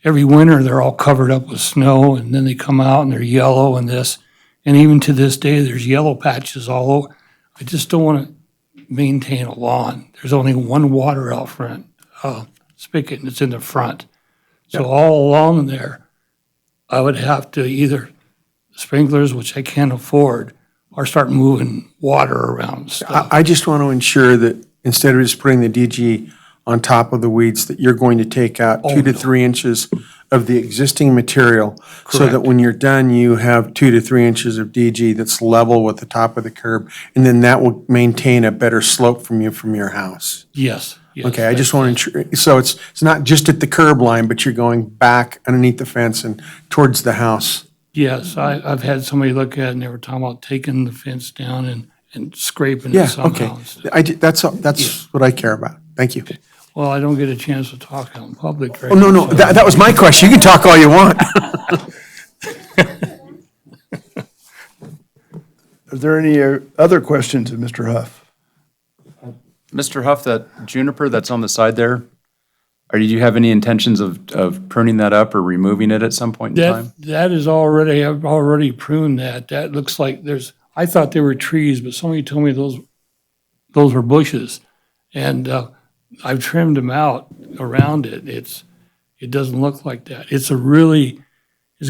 every winter they're all covered up with snow, and then they come out and they're yellow and this. And even to this day, there's yellow patches all over. I just don't want to maintain a lawn. There's only one water out front, spigot, and it's in the front. So all along there, I would have to either sprinklers, which I can't afford, or start moving water around and stuff. I just want to ensure that instead of just putting the DG on top of the weeds, that you're going to take out 2 to 3 inches of the existing material, so that Correct. when you're done, you have 2 to 3 inches of DG that's level with the top of the curb, and then that will maintain a better slope from your house. Yes. Okay, I just want to ensure, so it's not just at the curb line, but you're going back underneath the fence and towards the house. Yes, I've had somebody look at it and they were talking about taking the fence down and scraping Yeah, it somehow. okay. and stuff. That's what I care about. Thank you. Well, I don't get a chance to talk out in public right Oh, no, now, no, so- that was my question. You can talk all you want. Are there any other questions of Mr. Huff? Mr. Huff, that juniper that's on the side there, do you have any intentions of pruning that up or removing it at some point in time? That is already, I've already pruned that. That looks like I thought they were trees, but somebody told me those were bushes. And I've trimmed them out around it. It doesn't look like that. It's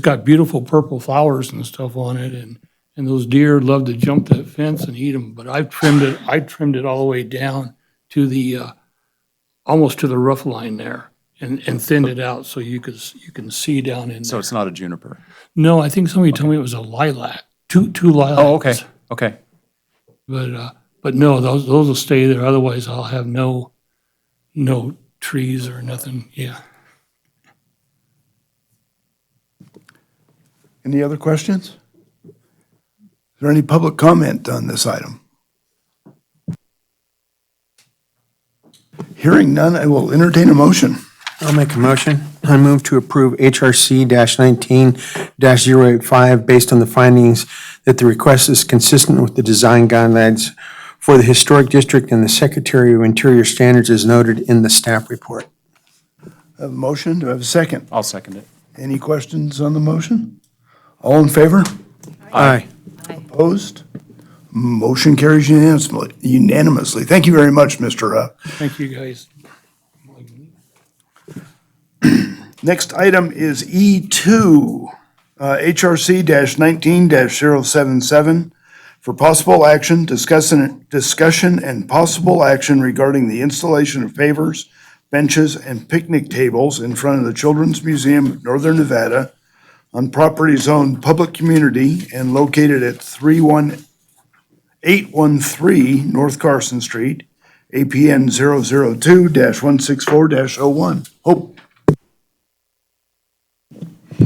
got beautiful purple flowers and stuff on it, and those deer love to jump that fence and eat them. But I trimmed it all the way down to the almost to the roof line there, and thinned it out so you can see down in there. So it's not a juniper? No, I think somebody told me it was a lilac, two lilacs. Oh, okay, okay. But no, those will stay there. Otherwise, I'll have no trees or nothing. Yeah. Any other questions? Is there any public comment on this item? Hearing none, I will entertain a motion. I'll make a motion. I move to approve HRC-19-085 based on the findings that the request is consistent with the design guidelines for the Historic District and the Secretary of Interior Standards as noted in the staff report. I have a motion. Do I have a second? I'll second it. Any questions on the motion? All in favor? Aye. Opposed? Motion carries unanimously. Thank you very much, Mr. Huff. Thank you, guys. Next item is E2, HRC-19-077, for possible action, discussion and possible action regarding the installation of pavers, benches, and picnic tables in front of the Children's Museum of Northern Nevada on property zoned public community and located at 813 North Carson Street, APN 002-164-01. Hope.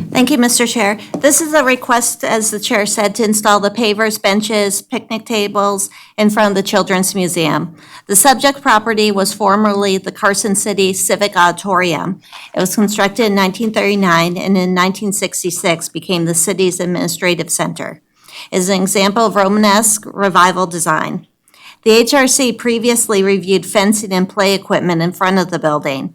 Thank you, Mr. Chair. This is a request, as the chair said, to install the pavers, benches, picnic tables in front of the Children's Museum. The subject property was formerly the Carson City Civic Auditorium. It was constructed in 1939 and in 1966 became the city's administrative center. It is an example of Romanesque revival design. The HRC previously reviewed fencing and play equipment in front of the building.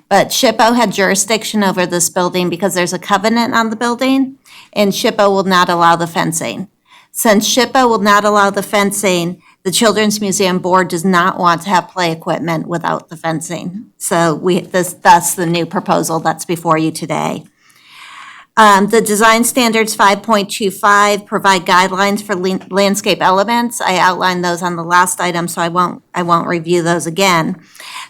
But SHPO had jurisdiction over this building because there's a covenant on the building, and SHPO will not allow the fencing. Since SHPO will not allow the fencing, the Children's Museum Board does not want to have play equipment without the fencing. So that's the new proposal that's before you today. The Design Standards 5.25 provide guidelines for landscape elements. I outlined those on the last item, so I won't review those again.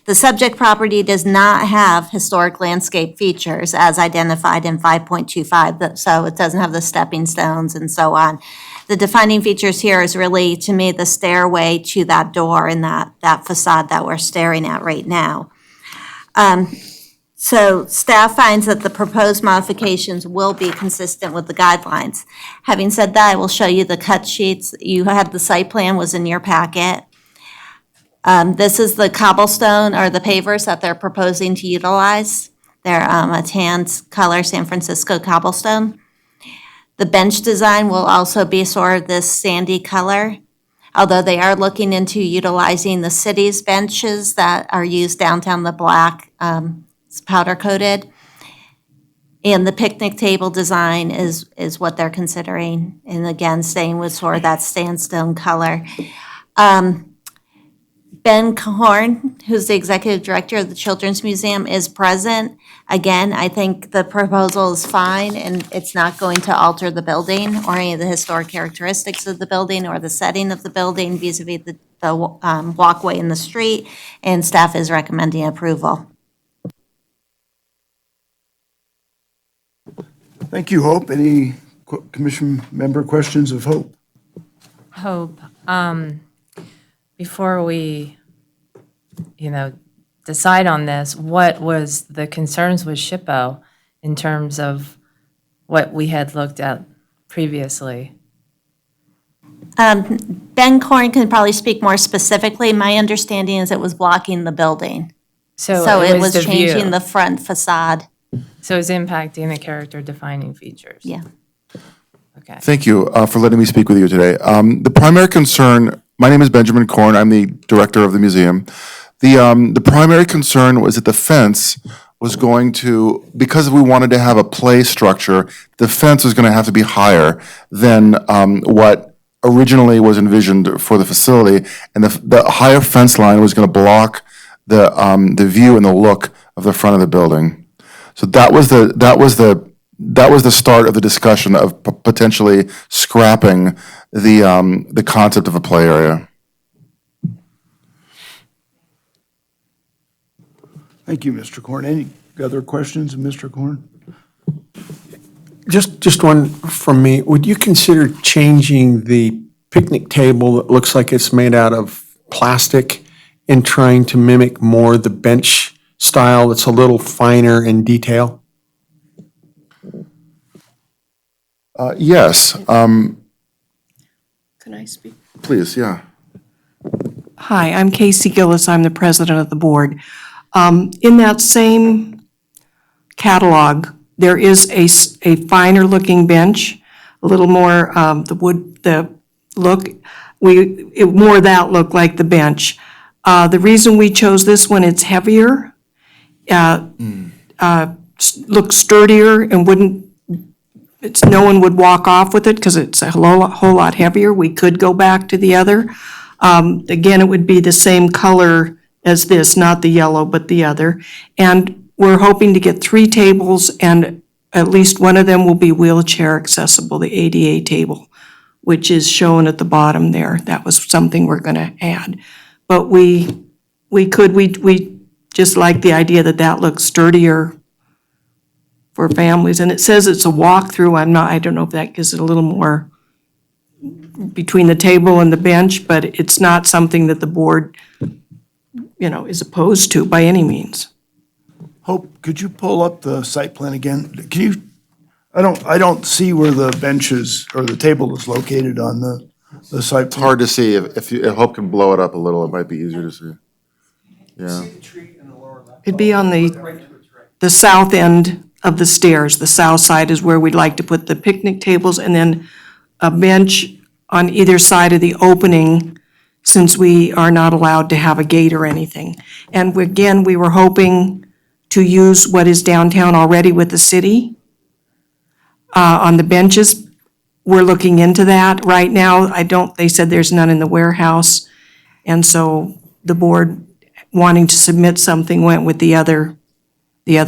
The subject property does not have historic landscape features as identified in 5.25, so it doesn't have the stepping stones and so on. The defining features here is really, to me, the stairway to that door and that facade that we're staring at right now. So staff finds that the proposed modifications will be consistent with the guidelines. Having said that, I will show you the cut sheets. You had the site plan was in your packet. This is the cobblestone or the pavers that they're proposing to utilize. They're a tan color San Francisco cobblestone. The bench design will also be sort of this sandy color, although they are looking into utilizing the city's benches that are used downtown, the black, powder coated. And the picnic table design is what they're considering. And again, staying with sort of that sandstone color. Ben Horn, who's the executive director of the Children's Museum, is present. Again, I think the proposal is fine, and it's not going to alter the building or any of the historic characteristics of the building or the setting of the building vis-à-vis the walkway in the street, and staff is recommending approval. Thank you, Hope. Any commission member questions of Hope? Hope, before we, decide on this, what was the concerns with SHPO in terms of what we had looked at previously? Ben Corn can probably speak more specifically. My understanding is it was blocking the building. So it was the changing view. the front facade. So it's impacting the character-defining features? Yeah. Okay. Thank you for letting me speak with you today. The primary concern, my name is Benjamin Korn, I'm the director of the museum. The primary concern was that the fence was going to, because we wanted to have a play structure, the fence was going to have to be higher than what originally was envisioned for the facility, and the higher fence line was going to block the view and the look of the front of the building. So that was the start of the discussion of potentially scrapping the concept of a play area. Thank you, Mr. Corn. Any other questions of Mr. Corn? Just one from me. Would you consider changing the picnic table that looks like it's made out of plastic and trying to mimic more the bench style that's a little finer in detail? Yes, Can I speak? please, yeah. Hi, I'm Casey Gillis. I'm the president of the board. In that same catalog, there is a finer looking bench, a little more, the look, more of that look like the bench. The reason we chose this one, it's heavier, looks sturdier and no one would walk off with it because it's a whole lot heavier. We could go back to the other. Again, it would be the same color as this, not the yellow, but the other. And we're hoping to get 3 tables, and at least one of them will be wheelchair accessible, the ADA table, which is shown at the bottom there. That was something we're going to add. But we just like the idea that looks sturdier for families. And it says it's a walkthrough. I don't know if that gives it a little more between the table and the bench, but it's not something that the board, is opposed to by any means. Hope, could you pull up the site plan again? I don't see where the benches or the table is located on the site It's plan. hard to see. If Hope can blow it up a little, it might be easier to see. Yeah. It'd be on the south end of the stairs. The south side is where we'd like to put the picnic tables, and then a bench on either side of the opening, since we are not allowed to have a gate or anything. And again, we were hoping to use what is downtown already with the city on the benches. We're looking into that. Right now, they said there's none in the warehouse. And so the board, wanting to submit something, went with the other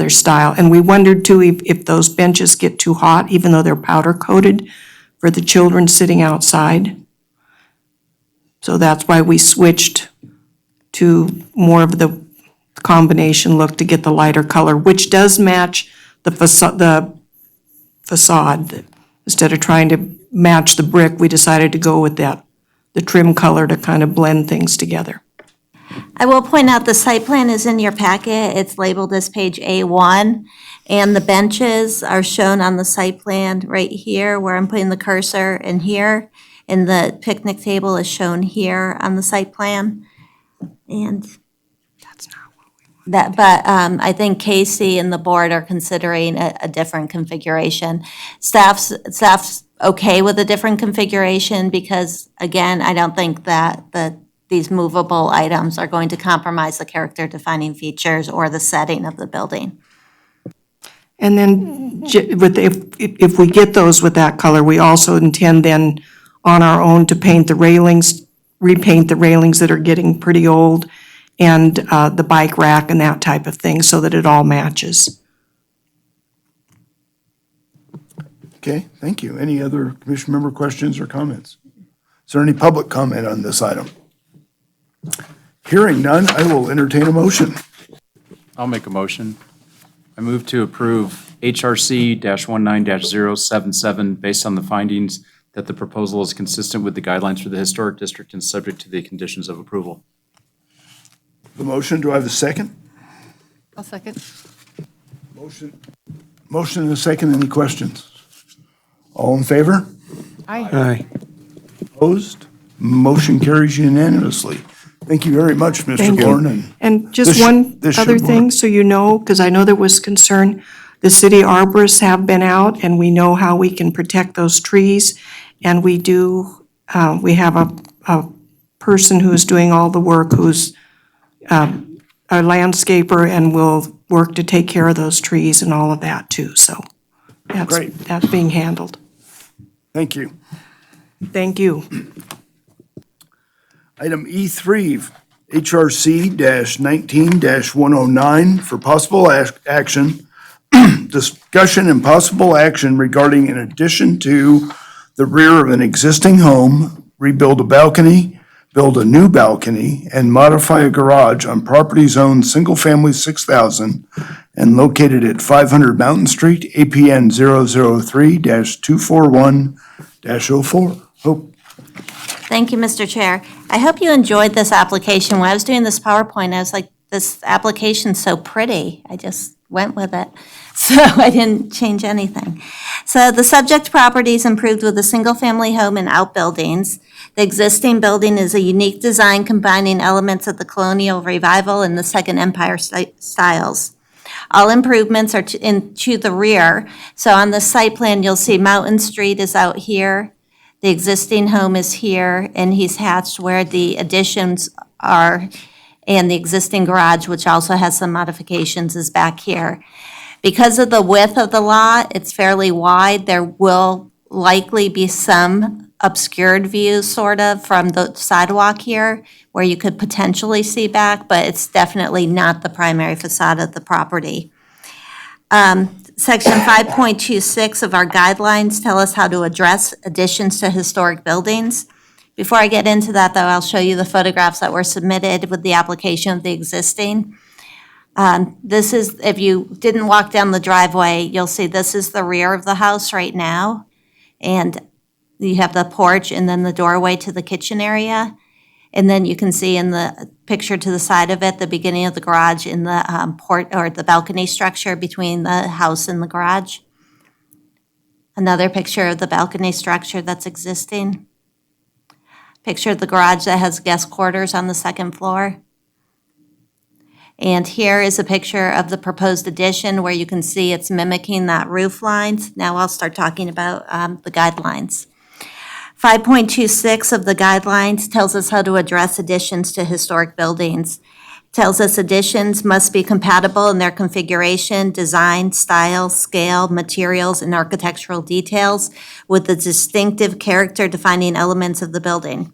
style. And we wondered too, if those benches get too hot, even though they're powder coated, for the children sitting outside. So that's why we switched to more of the combination look to get the lighter color, which does match the facade. Instead of trying to match the brick, we decided to go with the trim color to kind of blend things together. I will point out the site plan is in your packet. It's labeled as page A1, and the benches are shown on the site plan right here where I'm putting the cursor, and here, and the picnic table is shown here on the site plan. And That's not what we but I think Casey and the board are considering a different configuration. Staff's okay with a different configuration because, again, I don't think that these movable items are going to compromise the character-defining features or the setting of the building. And then if we get those with that color, we also intend then on our own to paint the railings, repaint the railings that are getting pretty old, and the bike rack and that type of thing, so that it all matches. Okay, thank you. Any other commission member questions or comments? Is there any public comment on this item? Hearing none, I will entertain a motion. I'll make a motion. I move to approve HRC-19-077 based on the findings that the proposal is consistent with the guidelines for the historic district and subject to the conditions of approval. The motion, do I have a second? I'll second. Motion and a second, any questions? All in favor? Aye. Opposed? Motion carries unanimously. Thank you very much, Mr. Thank you. Gorn. And just This sh- one this other should thing, work. so you know, because I know there was concern, the city arborists have been out, and we know how we can protect those trees. And we do, we have a person who's doing all the work, who's a landscaper, and will work to take care of those trees and all of that too, so Great. that's being handled. Thank you. Thank you. Item E3, HRC-19-109 for possible action, discussion and possible action regarding an addition to the rear of an existing home, rebuild a balcony, build a new balcony, and modify a garage on property zone single-family 6,000 and located at 500 Mountain Street, APN 003-241-04. Hope. Thank you, Mr. Chair. I hope you enjoyed this application. When I was doing this PowerPoint, I was like, this application's so pretty. I just went with it. So I didn't change anything. So the subject property is improved with a single-family home and outbuildings. The existing building is a unique design combining elements of the colonial revival and the Second Empire styles. All improvements are to the rear. So on the site plan, you'll see Mountain Street is out here. The existing home is here, and he's hatched where the additions are, and the existing garage, which also has some modifications, is back here. Because of the width of the lot, it's fairly wide. There will likely be some obscured views, sort of, from the sidewalk here, where you could potentially see back, but it's definitely not the primary facade of the property. Section 5.26 of our guidelines tell us how to address additions to historic buildings. Before I get into that, though, I'll show you the photographs that were submitted with the application of the existing. This is, if you didn't walk down the driveway, you'll see this is the rear of the house right now. And you have the porch and then the doorway to the kitchen area. And then you can see in the picture to the side of it, the beginning of the garage in the or the balcony structure between the house and the garage. Another picture of the balcony structure that's existing. Picture of the garage that has guest quarters on the second floor. And here is a picture of the proposed addition where you can see it's mimicking that roof lines. Now I'll start talking about the guidelines. 5.26 of the guidelines tells us how to address additions to historic buildings. Tells us additions must be compatible in their configuration, design, style, scale, materials, and architectural details with the distinctive character defining elements of the building.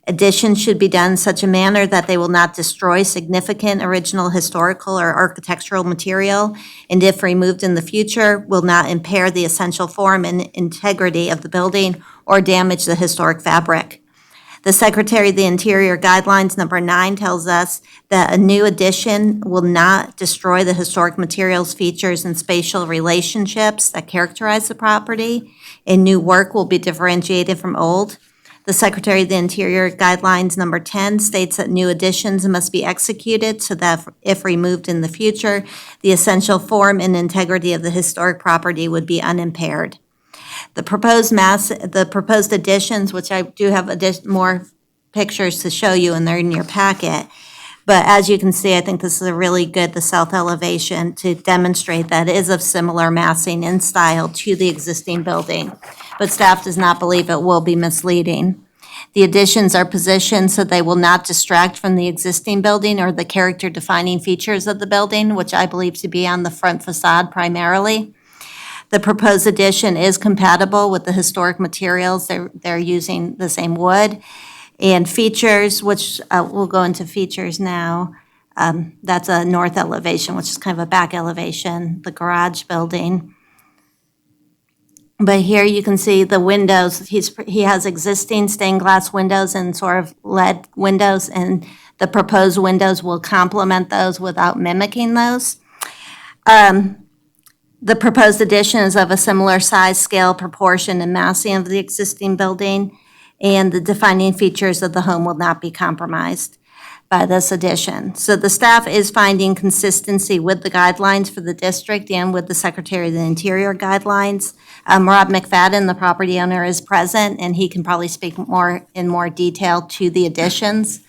Additions should be done in such a manner that they will not destroy significant original historical or architectural material, and if removed in the future, will not impair the essential form and integrity of the building or damage the historic fabric. The Secretary of the Interior Guidelines, number 9, tells us that a new addition will not destroy the historic materials, features, and spatial relationships that characterize the property. And new work will be differentiated from old. The Secretary of the Interior Guidelines, number 10, states that new additions must be executed so that if removed in the future, the essential form and integrity of the historic property would be unimpaired. The proposed additions, which I do have more pictures to show you, and they're in your packet. But as you can see, I think this is a really good, the south elevation, to demonstrate that it is of similar massing and style to the existing building. But staff does not believe it will be misleading. The additions are positioned so they will not distract from the existing building or the character-defining features of the building, which I believe to be on the front facade primarily. The proposed addition is compatible with the historic materials. They're using the same wood. And features, which we'll go into features now. That's a north elevation, which is kind of a back elevation, the garage building. But here you can see the windows. He has existing stained glass windows and sort of lead windows, and the proposed windows will complement those without mimicking those. The proposed addition is of a similar size, scale, proportion, and massing of the existing building, and the defining features of the home will not be compromised by this addition. So the staff is finding consistency with the guidelines for the district and with the Secretary of the Interior guidelines. Rob McFadden, the property owner, is present, and he can probably speak in more detail to the additions.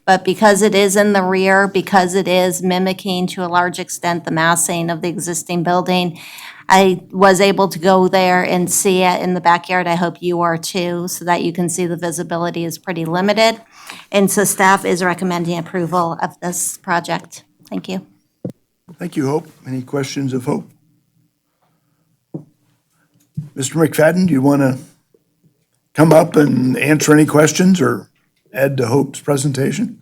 But because it is in the rear, because it is mimicking to a large extent the massing of the existing building, I was able to go there and see it in the backyard. I hope you are too, so that you can see the visibility is pretty limited. And so staff is recommending approval of this project. Thank you. Thank you, Hope. Any questions of Hope? Mr. McFadden, do you want to come up and answer any questions or add to Hope's presentation?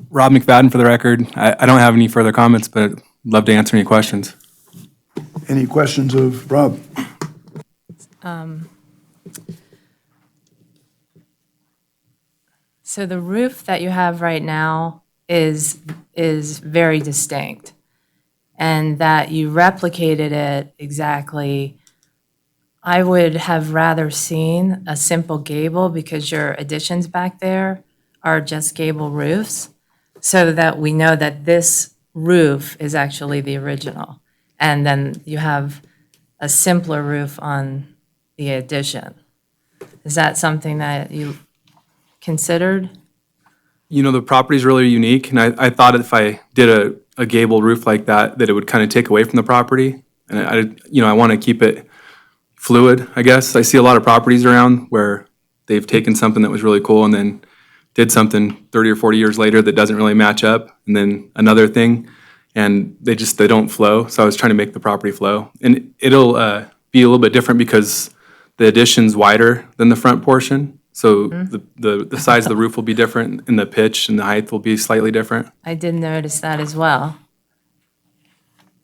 Rob McFadden for the record. I don't have any further comments, but I'd love to answer any questions. Any questions of Rob? So the roof that you have right now is very distinct, and that you replicated it exactly. I would have rather seen a simple gable because your additions back there are just gable roofs, so that we know that this roof is actually the original. And then you have a simpler roof on the addition. Is that something that you considered? You know, the property's really unique, and I thought if I did a gable roof like that it would kind of take away from the property. And I want to keep it fluid, I guess. I see a lot of properties around where they've taken something that was really cool and then did something 30 or 40 years later that doesn't really match up, and then another thing, and they don't flow. So I was trying to make the property flow. And it'll be a little bit different because the addition's wider than the front portion. So the size of the roof will be different, and the pitch and the height will be slightly different. I did notice that as well.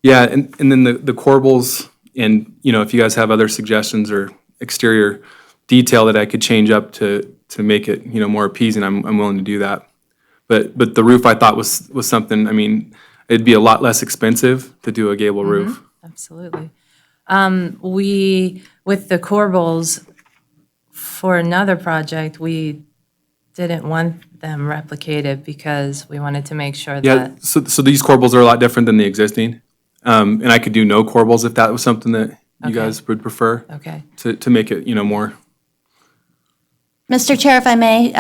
Yeah, and then the corbels, and, if you guys have other suggestions or exterior detail that I could change up to make it, more appeasing, I'm willing to do that. But the roof I thought was something, it'd be a lot less expensive to do a gable roof. Absolutely. With the corbels, for another project, we didn't want them replicated because we wanted to make sure Yeah, that, so these corbels are a lot different than the existing. And I could do no corbels if that was something that you Okay. guys would prefer okay. to make it, more. Mr. Chair, if I may,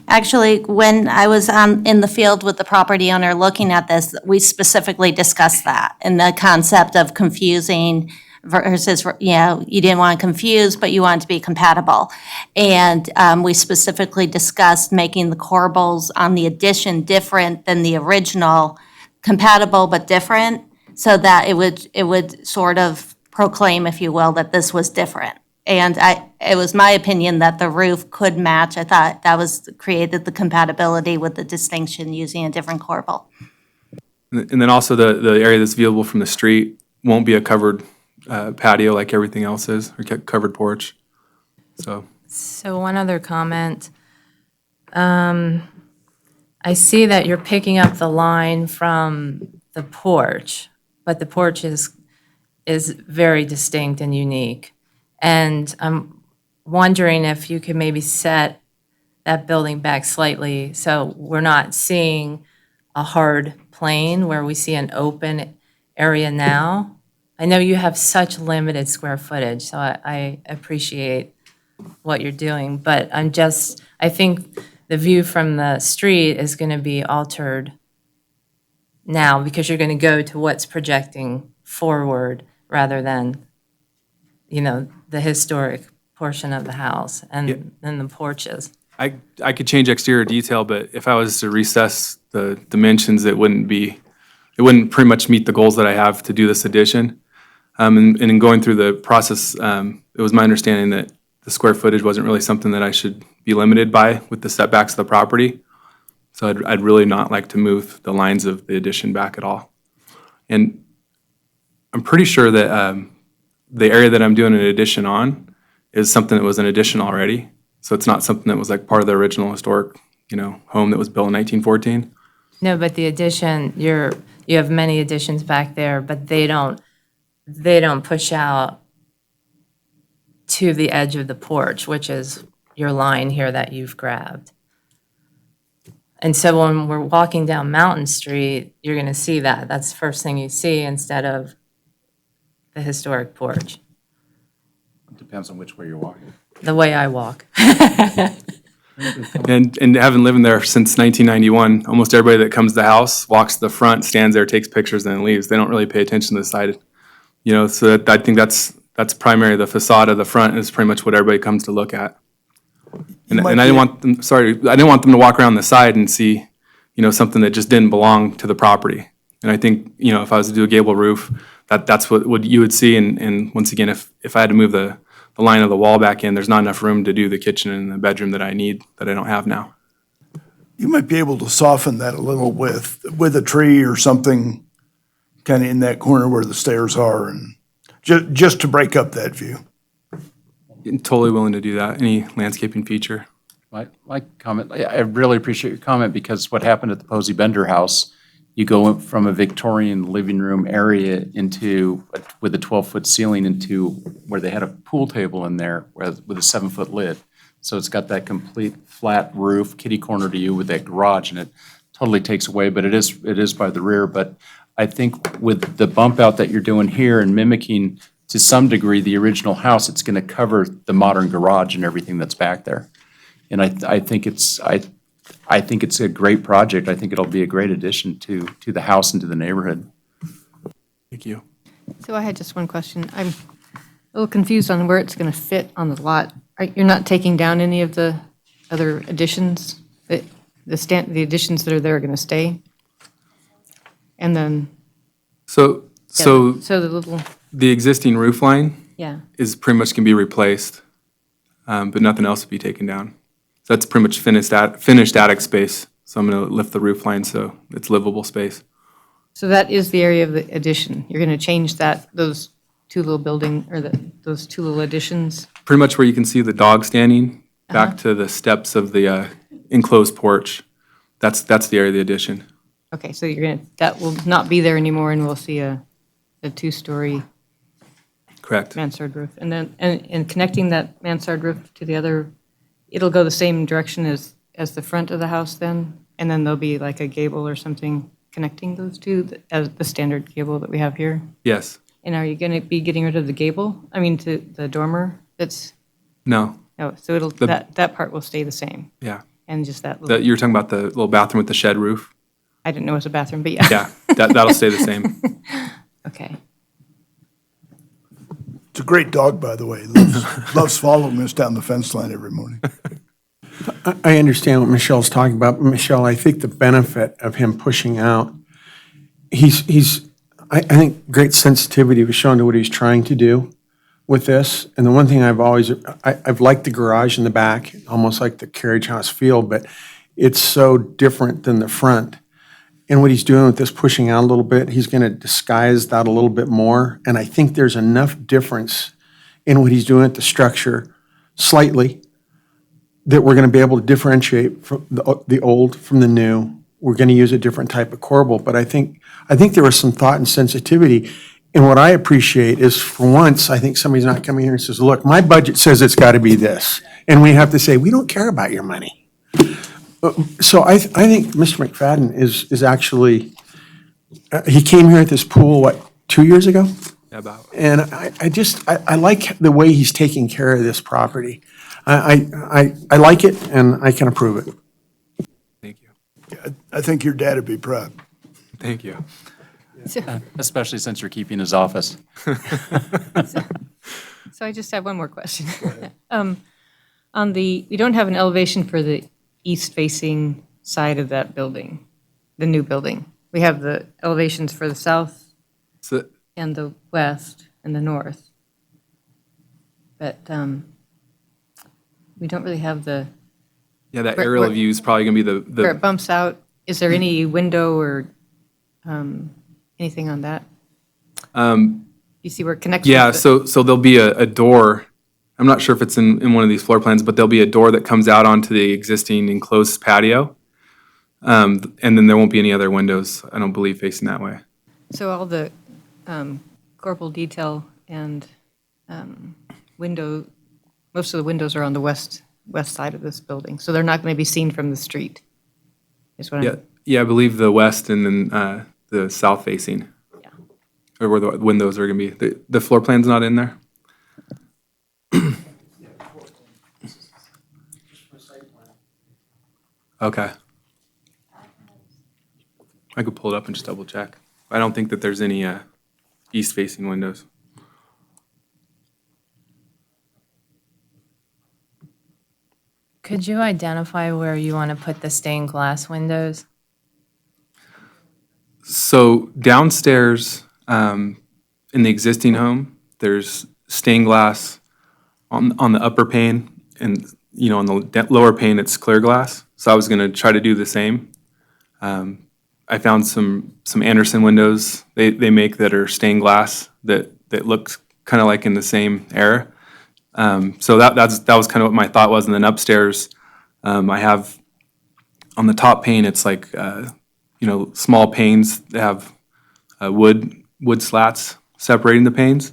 actually, when I was in the field with the property owner looking at this, we specifically discussed that and the concept of confusing versus, you didn't want to confuse, but you wanted to be compatible. And we specifically discussed making the corbels on the addition different than the original, compatible but different, so that it would sort of proclaim, if you will, that this was different. And it was my opinion that the roof could match. I thought that created the compatibility with the distinction using a different corbel. And then also the area that's viewable from the street won't be a covered patio like everything else is, or covered porch. So one other comment. I see that you're picking up the line from the porch, but the porch is very distinct and unique. And I'm wondering if you could maybe set that building back slightly so we're not seeing a hard plane where we see an open area now. I know you have such limited square footage, so I appreciate what you're doing, but I think the view from the street is going to be altered now because you're going to go to what's projecting forward rather than, the historic portion of the house and the porches. I could change exterior detail, but if I was to recess the dimensions, it wouldn't be it wouldn't pretty much meet the goals that I have to do this addition. And in going through the process, it was my understanding that the square footage wasn't really something that I should be limited by with the setbacks of the property. So I'd really not like to move the lines of the addition back at all. And I'm pretty sure that the area that I'm doing an addition on is something that was an addition already. So it's not something that was like part of the original historic, home that was built in 1914. No, but the addition, you have many additions back there, but they don't push out to the edge of the porch, which is your line here that you've grabbed. And so when we're walking down Mountain Street, you're going to see that. That's the first thing you see instead of the historic porch, Depends on which way you're walking. the way I walk. And having lived there since 1991, almost everybody that comes to the house walks to the front, stands there, takes pictures, and then leaves. They don't really pay attention to the side. So I think that's primary. The facade of the front is pretty much what everybody comes to look at. And I didn't want them, I didn't want them to walk around the side and see, something that just didn't belong to the property. And I think, if I was to do a gable roof, that's what you would see. And once again, if I had to move the line of the wall back in, there's not enough room to do the kitchen and the bedroom that I need, that I don't have now. You might be able to soften that a little with a tree or something kind of in that corner where the stairs are, and just to break up that view. I'm totally willing to do that, any landscaping feature. My comment, I really appreciate your comment, because what happened at the Posey Bender house, you go from a Victorian living room area with a 12-foot ceiling into where they had a pool table in there with a 7-foot lid. So it's got that complete flat roof, kitty corner to you with that garage, and it totally takes away, but it is by the rear. But I think with the bump out that you're doing here and mimicking to some degree the original house, it's going to cover the modern garage and everything that's back there. And I think it's a great project. I think it'll be a great addition to the house and to the neighborhood. Thank you. So I had just one question. I'm a little confused on where it's going to fit on the lot. You're not taking down any of the other additions? The additions that are there are going to stay? And then, So so the little, the existing roof line yeah. is pretty much can be replaced, but nothing else will be taken down. So that's pretty much finished attic space. So I'm going to lift the roof line so it's livable space. So that is the area of the addition. You're going to change those two little those two little additions? Pretty much where you can see the dog standing back to the steps of the enclosed porch. That's the area of the addition. Okay, so that will not be there anymore, and we'll see a two-story Correct. mansard roof. And then, and connecting that mansard roof to the other, it'll go the same direction as the front of the house then? And then there'll be like a gable or something connecting those two, as the standard gable that we have here? Yes. And are you going to be getting rid of the gable? I mean, to the dormer No. no, so that part will stay the same? Yeah. And just that little, You're talking about the little bathroom with the shed roof? I didn't know it was a bathroom, but yeah. Yeah, that'll stay the same. Okay. It's a great dog, by the way. Loves following us down the fence line every morning. I understand what Michelle's talking about. Michelle, I think the benefit of him pushing out, I think great sensitivity was shown to what he's trying to do with this. And the one thing I've liked the garage in the back, almost like the carriage house feel, but it's so different than the front. And what he's doing with this pushing out a little bit, he's going to disguise that a little bit more. And I think there's enough difference in what he's doing at the structure slightly that we're going to be able to differentiate from the old from the new. We're going to use a different type of corbel. But I think there was some thought and sensitivity. And what I appreciate is, for once, I think somebody's not coming here and says, look, my budget says it's got to be this. And we have to say, we don't care about your money. So I think Mr. McFadden is actually, he came here at this pool, 2 years ago? About. And I like the way he's taking care of this property. I like it, and I can approve it. Thank you. I think your dad would be proud. Thank you. Especially since you're keeping his office. So I just have one more question. We don't have an elevation for the east-facing side of that building, the new building. we have the elevations for the south So, and the west and the north. But we don't really have the, yeah, that Where- aerial where- view is probably going to be where it the bumps out. Is there any window or anything on that? You see where it connects? yeah, with the- so there'll be a door. I'm not sure if it's in one of these floor plans, but there'll be a door that comes out onto the existing enclosed patio. And then there won't be any other windows, I don't believe, facing that way. So all the corporal detail and window, most of the windows are on the west side of this building, so they're not going to be seen from the street, is what Yeah, I'm, yeah, I believe the west and then the south facing. Yeah. Or where the windows are going to be. The floor plan's not in there? Okay. I could pull it up and just double check. I don't think that there's any east-facing windows. Could you identify where you want to put the stained glass windows? So downstairs, in the existing home, there's stained glass on the upper pane, and, you know, on the lower pane, it's clear glass. So I was gonna try to do the same. I found some Anderson windows they make that are stained glass that looks kind of like in the same era. So that was kind of what my thought was. And then upstairs, I have on the top pane, it's like you know, small panes that have wood slats separating the panes.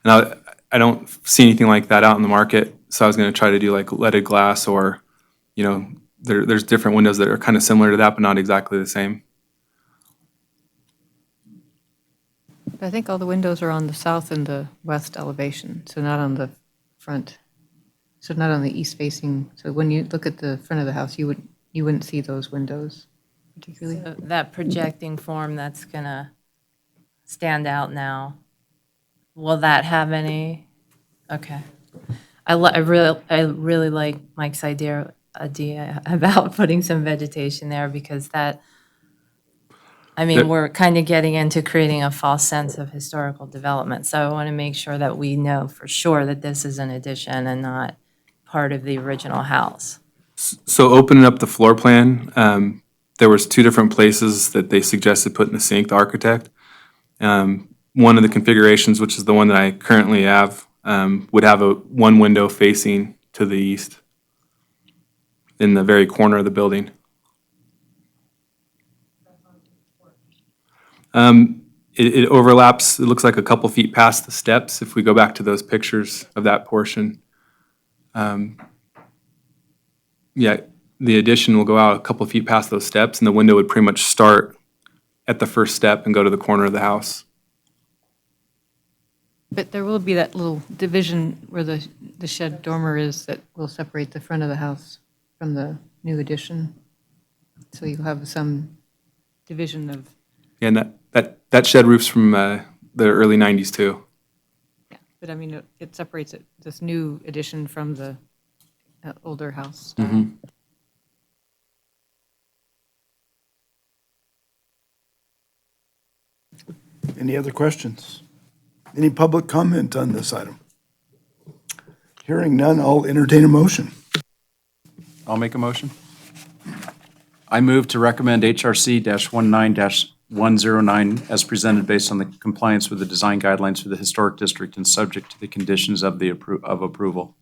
And I don't see anything like that out in the market, so I was going to try to do like leaded glass, or, you know, there's different windows that are kind of similar to that, but not exactly the same. I think all the windows are on the south and the west elevation, so not on the front. So not on the east facing, so when you look at the front of the house, you wouldn't see those windows particularly. That projecting form that's going to stand out now, will that have any? Okay. I really like Mike's idea about putting some vegetation there, because that, I mean, we're kind of getting into creating a false sense of historical development. So I want to make sure that we know for sure that this is an addition and not part of the original house. So opening up the floor plan, there was two different places that they suggested putting the sink, the architect. One of the configurations, which is the one that I currently have, would have one window facing to the east in the very corner of the building. It overlaps, it looks like a couple feet past the steps, if we go back to those pictures of that portion. Yeah, the addition will go out a couple feet past those steps, and the window would pretty much start at the first step and go to the corner of the house. But there will be that little division where the shed dormer is that will separate the front of the house from the new addition. So you'll have some division of, And that shed roof's from the early 90s too. yeah, but I mean, it separates it, this new addition from the older house. Any other questions? Any public comment on this item? Hearing none, I'll entertain a motion. I'll make a motion. I move to recommend HRC-19-109 as presented based on the compliance with the design guidelines for the historic district and subject to the conditions of approval.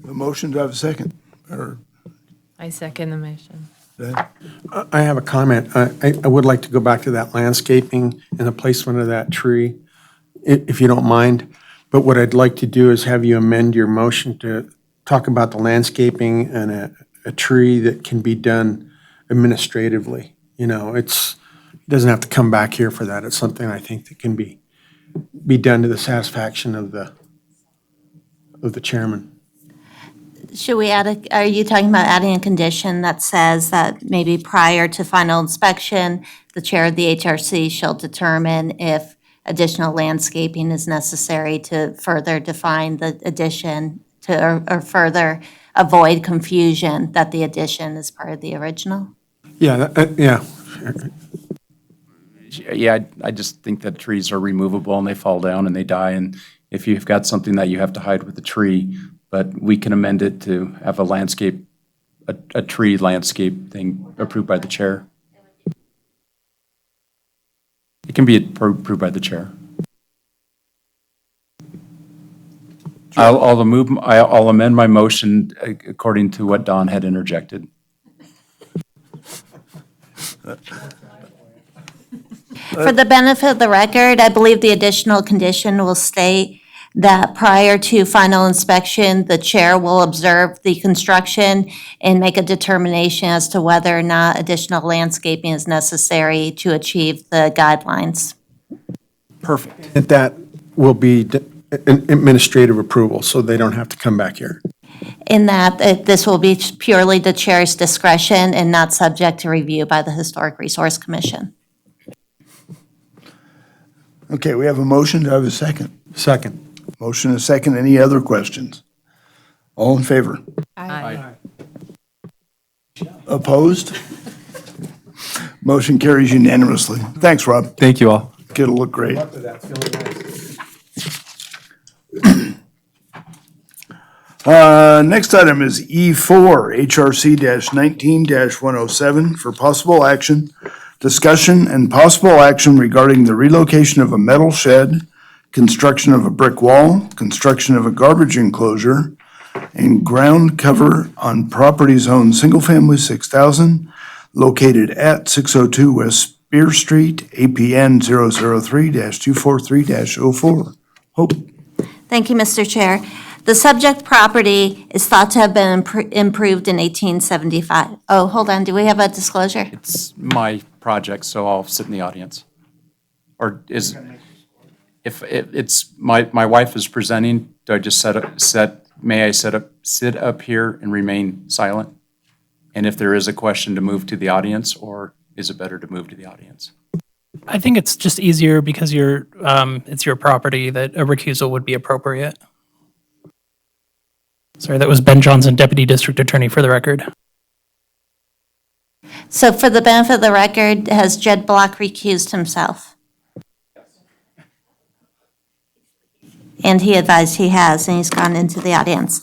A motion, do I have a second? Or, I second the motion. I have a comment. I would like to go back to that landscaping and the placement of that tree, if you don't mind. But what I'd like to do is have you amend your motion to talk about the landscaping and a tree that can be done administratively. You know, it doesn't have to come back here for that. It's something I think that can be done to the satisfaction of the chairman. Should we are you talking about adding a condition that says that maybe prior to final inspection, the chair of the HRC shall determine if additional landscaping is necessary to further define the addition or further avoid confusion that the addition is part of the original? Yeah, yeah. yeah, I just think that trees are removable and they fall down and they die. And if you've got something that you have to hide with a tree, but we can amend it to have a landscape, a tree landscape thing approved by the chair. It can be approved by the chair. I'll amend my motion according to what Don had interjected. For the benefit of the record, I believe the additional condition will state that prior to final inspection, the chair will observe the construction and make a determination as to whether or not additional landscaping is necessary to achieve the guidelines. Perfect. That will be an administrative approval, so they don't have to come back here. In that, this will be purely the chair's discretion and not subject to review by the Historic Resource Commission. Okay, we have a motion. Do I have a second? Second. Motion and a second. Any other questions? All in favor? Aye. Opposed? Motion carries unanimously. Thanks, Rob. Thank you all. It'll look great. Next item is E4, HRC-19-107 for possible action, discussion and possible action regarding the relocation of a metal shed, construction of a brick wall, construction of a garbage enclosure, and ground cover on property zone single-family 6,000 located at 602 West Spear Street, APN 003-243-04. Hope. Thank you, Mr. Chair. The subject property is thought to have been improved in 1875. Oh, hold on, do we have a disclosure? It's my project, so I'll sit in the audience. Or is, if it's, my wife is presenting, do I just may I sit up here and remain silent? And if there is a question, to move to the audience, or is it better to move to the audience? I think it's just easier because it's your property that a recusal would be appropriate. Sorry, that was Ben Johnson, Deputy District Attorney, for the record. So for the benefit of the record, has Jed Block recused himself? And he advised he has, and he's gone into the audience.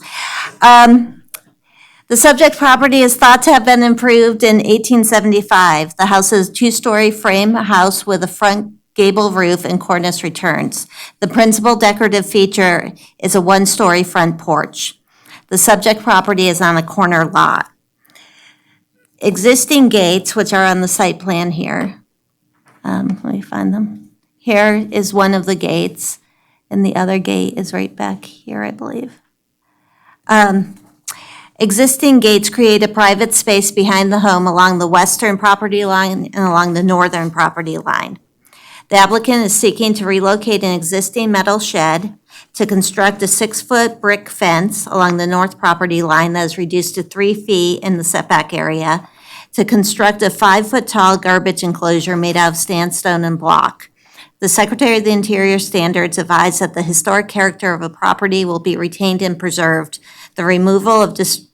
The subject property is thought to have been improved in 1875. The house is a two-story frame house with a front gable roof and cornice returns. The principal decorative feature is a one-story front porch. The subject property is on a corner lot. Existing gates, which are on the site plan here, let me find them. Here is one of the gates, and the other gate is right back here, I believe. Existing gates create a private space behind the home along the western property line and along the northern property line. The applicant is seeking to relocate an existing metal shed to construct a 6-foot brick fence along the north property line that is reduced to 3 feet in the setback area, to construct a 5-foot tall garbage enclosure made out of sandstone and block. The Secretary of the Interior Standards advised that the historic character of a property will be retained and preserved. The removal of distinctive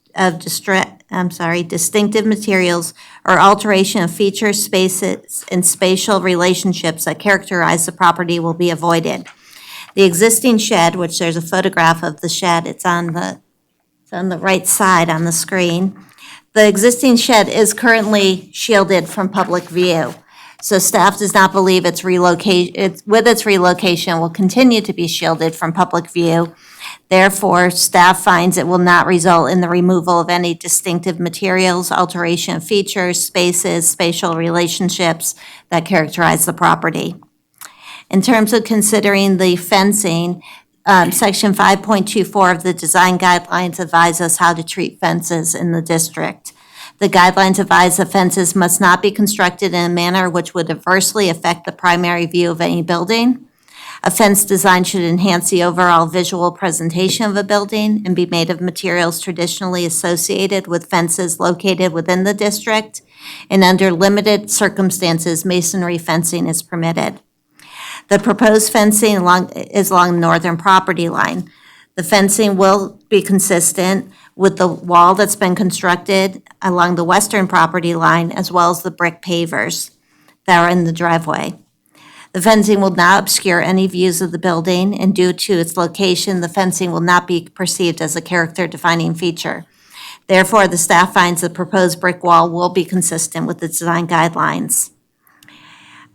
materials or alteration of features, spaces, and spatial relationships that characterize the property will be avoided. The existing shed, which there's a photograph of the shed, it's on the right side on the screen. The existing shed is currently shielded from public view. So staff does not believe its relocation will continue to be shielded from public view. Therefore, staff finds it will not result in the removal of any distinctive materials, alteration of features, spaces, spatial relationships that characterize the property. In terms of considering the fencing, Section 5.24 of the design guidelines advise us how to treat fences in the district. The guidelines advise the fences must not be constructed in a manner which would adversely affect the primary view of any building. A fence design should enhance the overall visual presentation of a building and be made of materials traditionally associated with fences located within the district, and under limited circumstances, masonry fencing is permitted. The proposed fencing is along the northern property line. The fencing will be consistent with the wall that's been constructed along the western property line, as well as the brick pavers that are in the driveway. The fencing will not obscure any views of the building, and due to its location, the fencing will not be perceived as a character-defining feature. Therefore, the staff finds the proposed brick wall will be consistent with the design guidelines.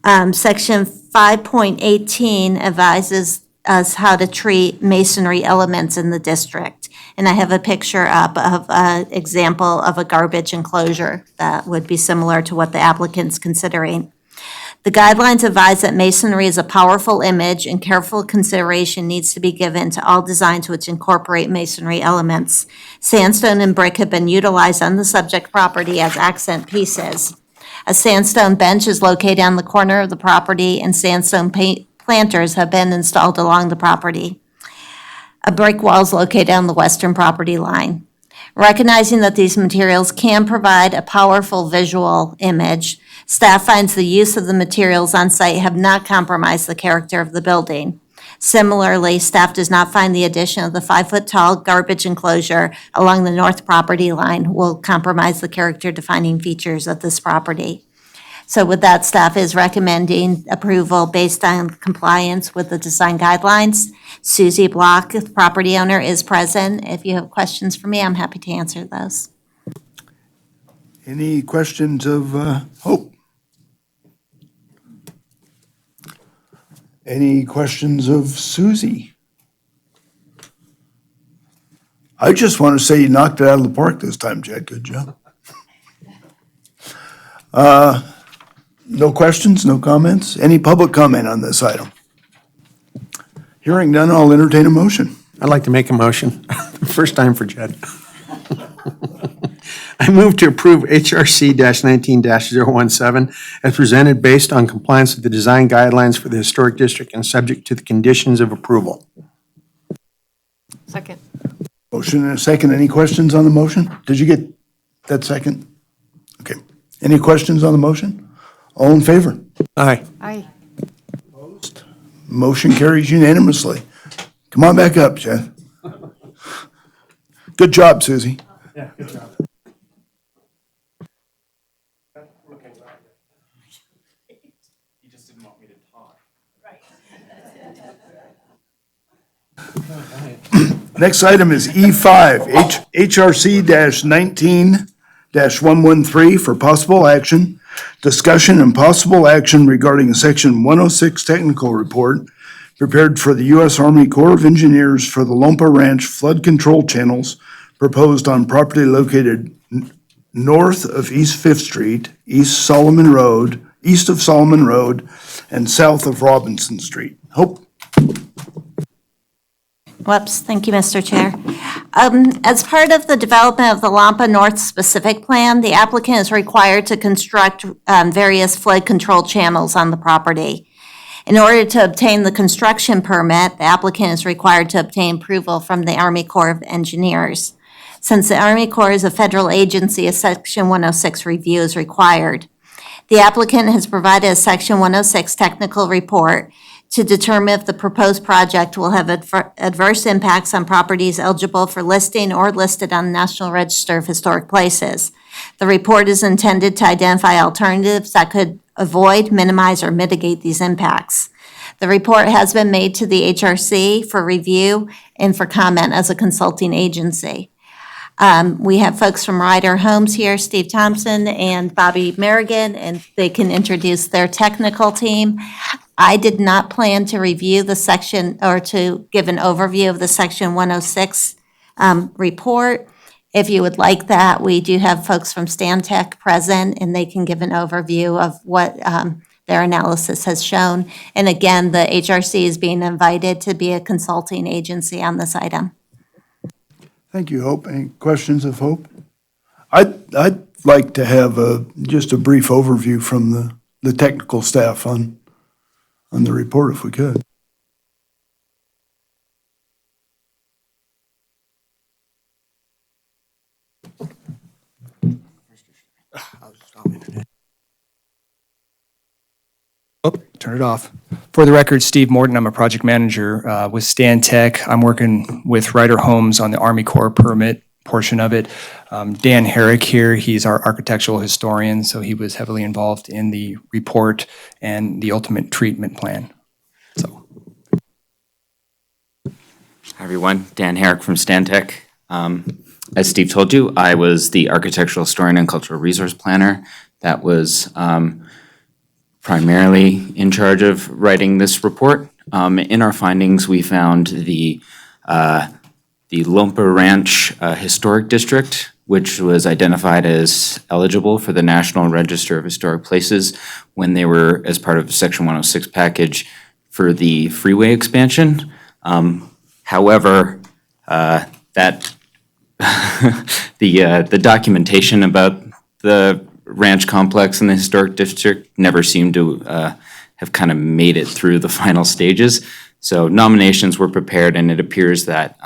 Section 5.18 advises us how to treat masonry elements in the district. And I have a picture up of an example of a garbage enclosure that would be similar to what the applicant's considering. The guidelines advise that masonry is a powerful image and careful consideration needs to be given to all designs which incorporate masonry elements. Sandstone and brick have been utilized on the subject property as accent pieces. A sandstone bench is located on the corner of the property and sandstone planters have been installed along the property. A brick wall is located on the western property line. Recognizing that these materials can provide a powerful visual image, staff finds the use of the materials on site have not compromised the character of the building. Similarly, staff does not find the addition of the 5-foot-tall garbage enclosure along the north property line will compromise the character-defining features of this property. So with that, staff is recommending approval based on compliance with the design guidelines. Susie Block, the property owner, is present. If you have questions for me, I'm happy to answer those. Any questions of Hope? Any questions of Susie? I just want to say you knocked it out of the park this time, Jed. Good job. No questions, no comments? Any public comment on this item? Hearing none, I'll entertain a motion. I'd like to make a motion. First time for Jed. I move to approve HRC-19-017 as presented based on compliance with the design guidelines for the historic district and subject to the conditions of approval. Second. Motion and a second. Any questions on the motion? Did you get that second? Okay. Any questions on the motion? All in favor? Aye. Aye. Motion carries unanimously. Come on back up, Jeff. Good job, Susie. Yeah, good job. Next item is E5, HRC-19-113 for possible action, discussion and possible action regarding a Section 106 technical report prepared for the U.S. Army Corps of Engineers for the Lompa Ranch flood control channels proposed on property located north of East 5th Street, east of Solomon Road, and south of Robinson Street. Hope. Whoops, thank you, Mr. Chair. As part of the development of the Lampa North specific plan, the applicant is required to construct various flood control channels on the property. In order to obtain the construction permit, the applicant is required to obtain approval from the Army Corps of Engineers. Since the Army Corps is a federal agency, a Section 106 review is required. The applicant has provided a Section 106 technical report to determine if the proposed project will have adverse impacts on properties eligible for listing or listed on the National Register of Historic Places. The report is intended to identify alternatives that could avoid, minimize, or mitigate these impacts. The report has been made to the HRC for review and for comment as a consulting agency. We have folks from Ryder Homes here, Steve Thompson and Bobby Merrigan, and they can introduce their technical team. I did not plan to review the section or to give an overview of the Section 106 report. If you would like that, we do have folks from Stantec present, and they can give an overview of what their analysis has shown. And again, the HRC is being invited to be a consulting agency on this item. Thank you, Hope. Any questions of Hope? I'd like to have just a brief overview from the technical staff on the report if we could. Oh, turn it off. For the record, Steve Morton, I'm a project manager with Stantec. I'm working with Ryder Homes on the Army Corps permit portion of it. Dan Herrick here, he's our architectural historian, so he was heavily involved in the report and the ultimate treatment plan. So, Hi, everyone. Dan Herrick from Stantec. As Steve told you, I was the architectural historian and cultural resource planner that was primarily in charge of writing this report. In our findings, we found the Lompa Ranch Historic District, which was identified as eligible for the National Register of Historic Places when they were as part of Section 106 package for the freeway expansion. However, that the documentation about the ranch complex and the historic district never seemed to have kind of made it through the final stages. So nominations were prepared, and it appears that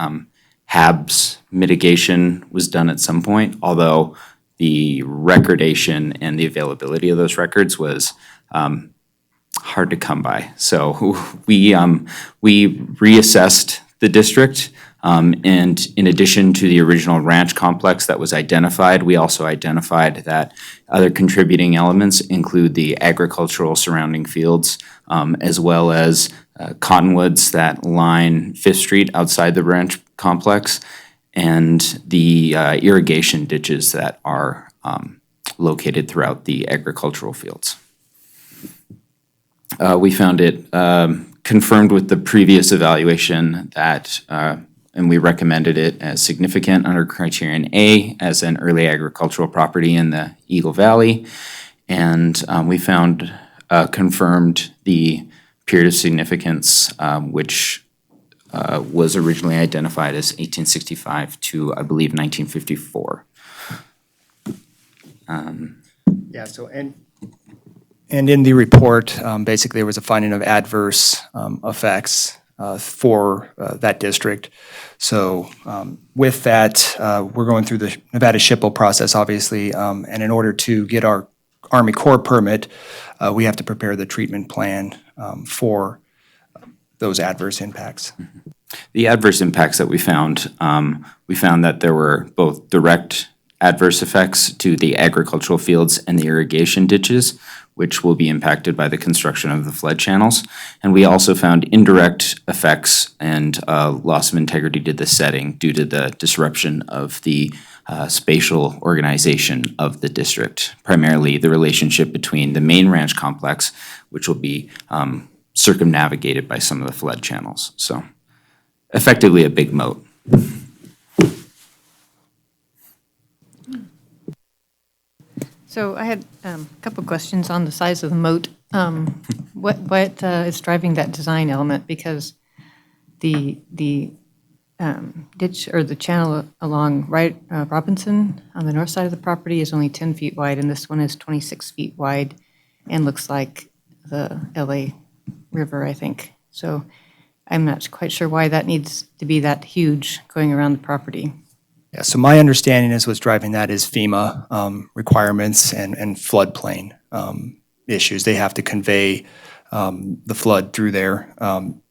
HAB's mitigation was done at some point, although the recordation and the availability of those records was hard to come by. So we reassessed the district, and in addition to the original ranch complex that was identified, we also identified that other contributing elements include the agricultural surrounding fields, as well as cottonwoods that line Fifth Street outside the ranch complex, and the irrigation ditches that are located throughout the agricultural fields. We found it confirmed with the previous evaluation that, and we recommended it as significant under criterion A as an early agricultural property in the Eagle Valley. And we found confirmed the period of significance, which was originally identified as 1865 to, I believe, 1954. yeah, so, and in the report, basically, there was a finding of adverse effects for that district. So with that, we're going through the Nevada SHPO process, obviously, and in order to get our Army Corps permit, we have to prepare the treatment plan for those adverse impacts. The adverse impacts that we found that there were both direct adverse effects to the agricultural fields and the irrigation ditches, which will be impacted by the construction of the flood channels. And we also found indirect effects and loss of integrity to the setting due to the disruption of the spatial organization of the district, primarily the relationship between the main ranch complex, which will be circumnavigated by some of the flood channels. So effectively a big moat. So I had a couple questions on the size of the moat. What is driving that design element? Because the ditch or the channel along Robinson on the north side of the property is only 10 feet wide, and this one is 26 feet wide and looks like the LA River, I think. So I'm not quite sure why that needs to be that huge going around the property. Yeah, so my understanding is what's driving that is FEMA requirements and floodplain issues. They have to convey the flood through there.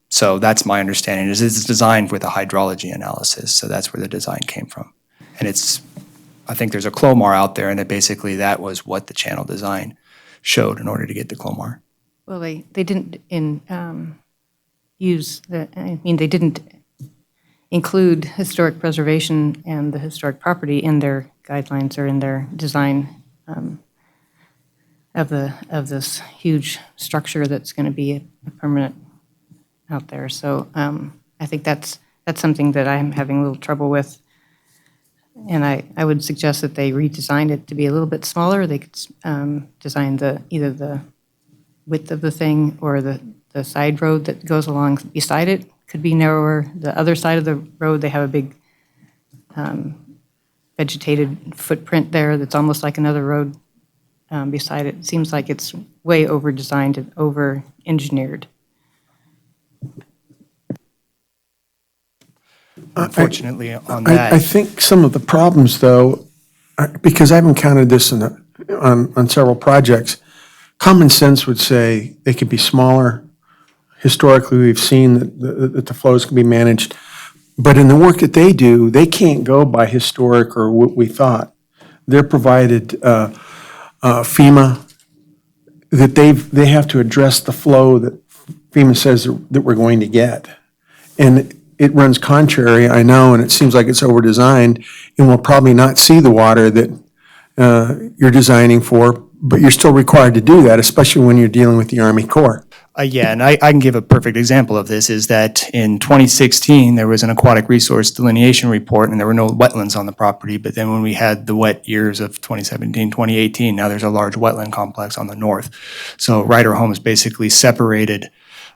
So that's my understanding, is it's designed with a hydrology analysis, so that's where the design came from. And I think there's a Clomar out there, and basically that was what the channel design showed in order to get the Clomar. Well, they didn't they didn't include historic preservation and the historic property in their guidelines or in their design of this huge structure that's going to be a permanent out there. So I think that's something that I'm having a little trouble with. And I would suggest that they redesign it to be a little bit smaller. They could design either the width of the thing or the side road that goes along beside it could be narrower. The other side of the road, they have a big vegetated footprint there that's almost like another road beside it. It seems like it's way over-designed and over-engineered. Unfortunately, on I that, think some of the problems, though, because I've encountered this on several projects, common sense would say they could be smaller. Historically, we've seen that the flows can be managed. But in the work that they do, they can't go by historic or what we thought. They're provided FEMA, that they have to address the flow that FEMA says that we're going to get. And it runs contrary, I know, and it seems like it's over-designed, and we'll probably not see the water that you're designing for, but you're still required to do that, especially when you're dealing with the Army Corps. Yeah, and I can give a perfect example of this, is that in 2016, there was an aquatic resource delineation report, and there were no wetlands on the property, but then when we had the wet years of 2017, 2018, now there's a large wetland complex on the north. So Ryder Homes basically separated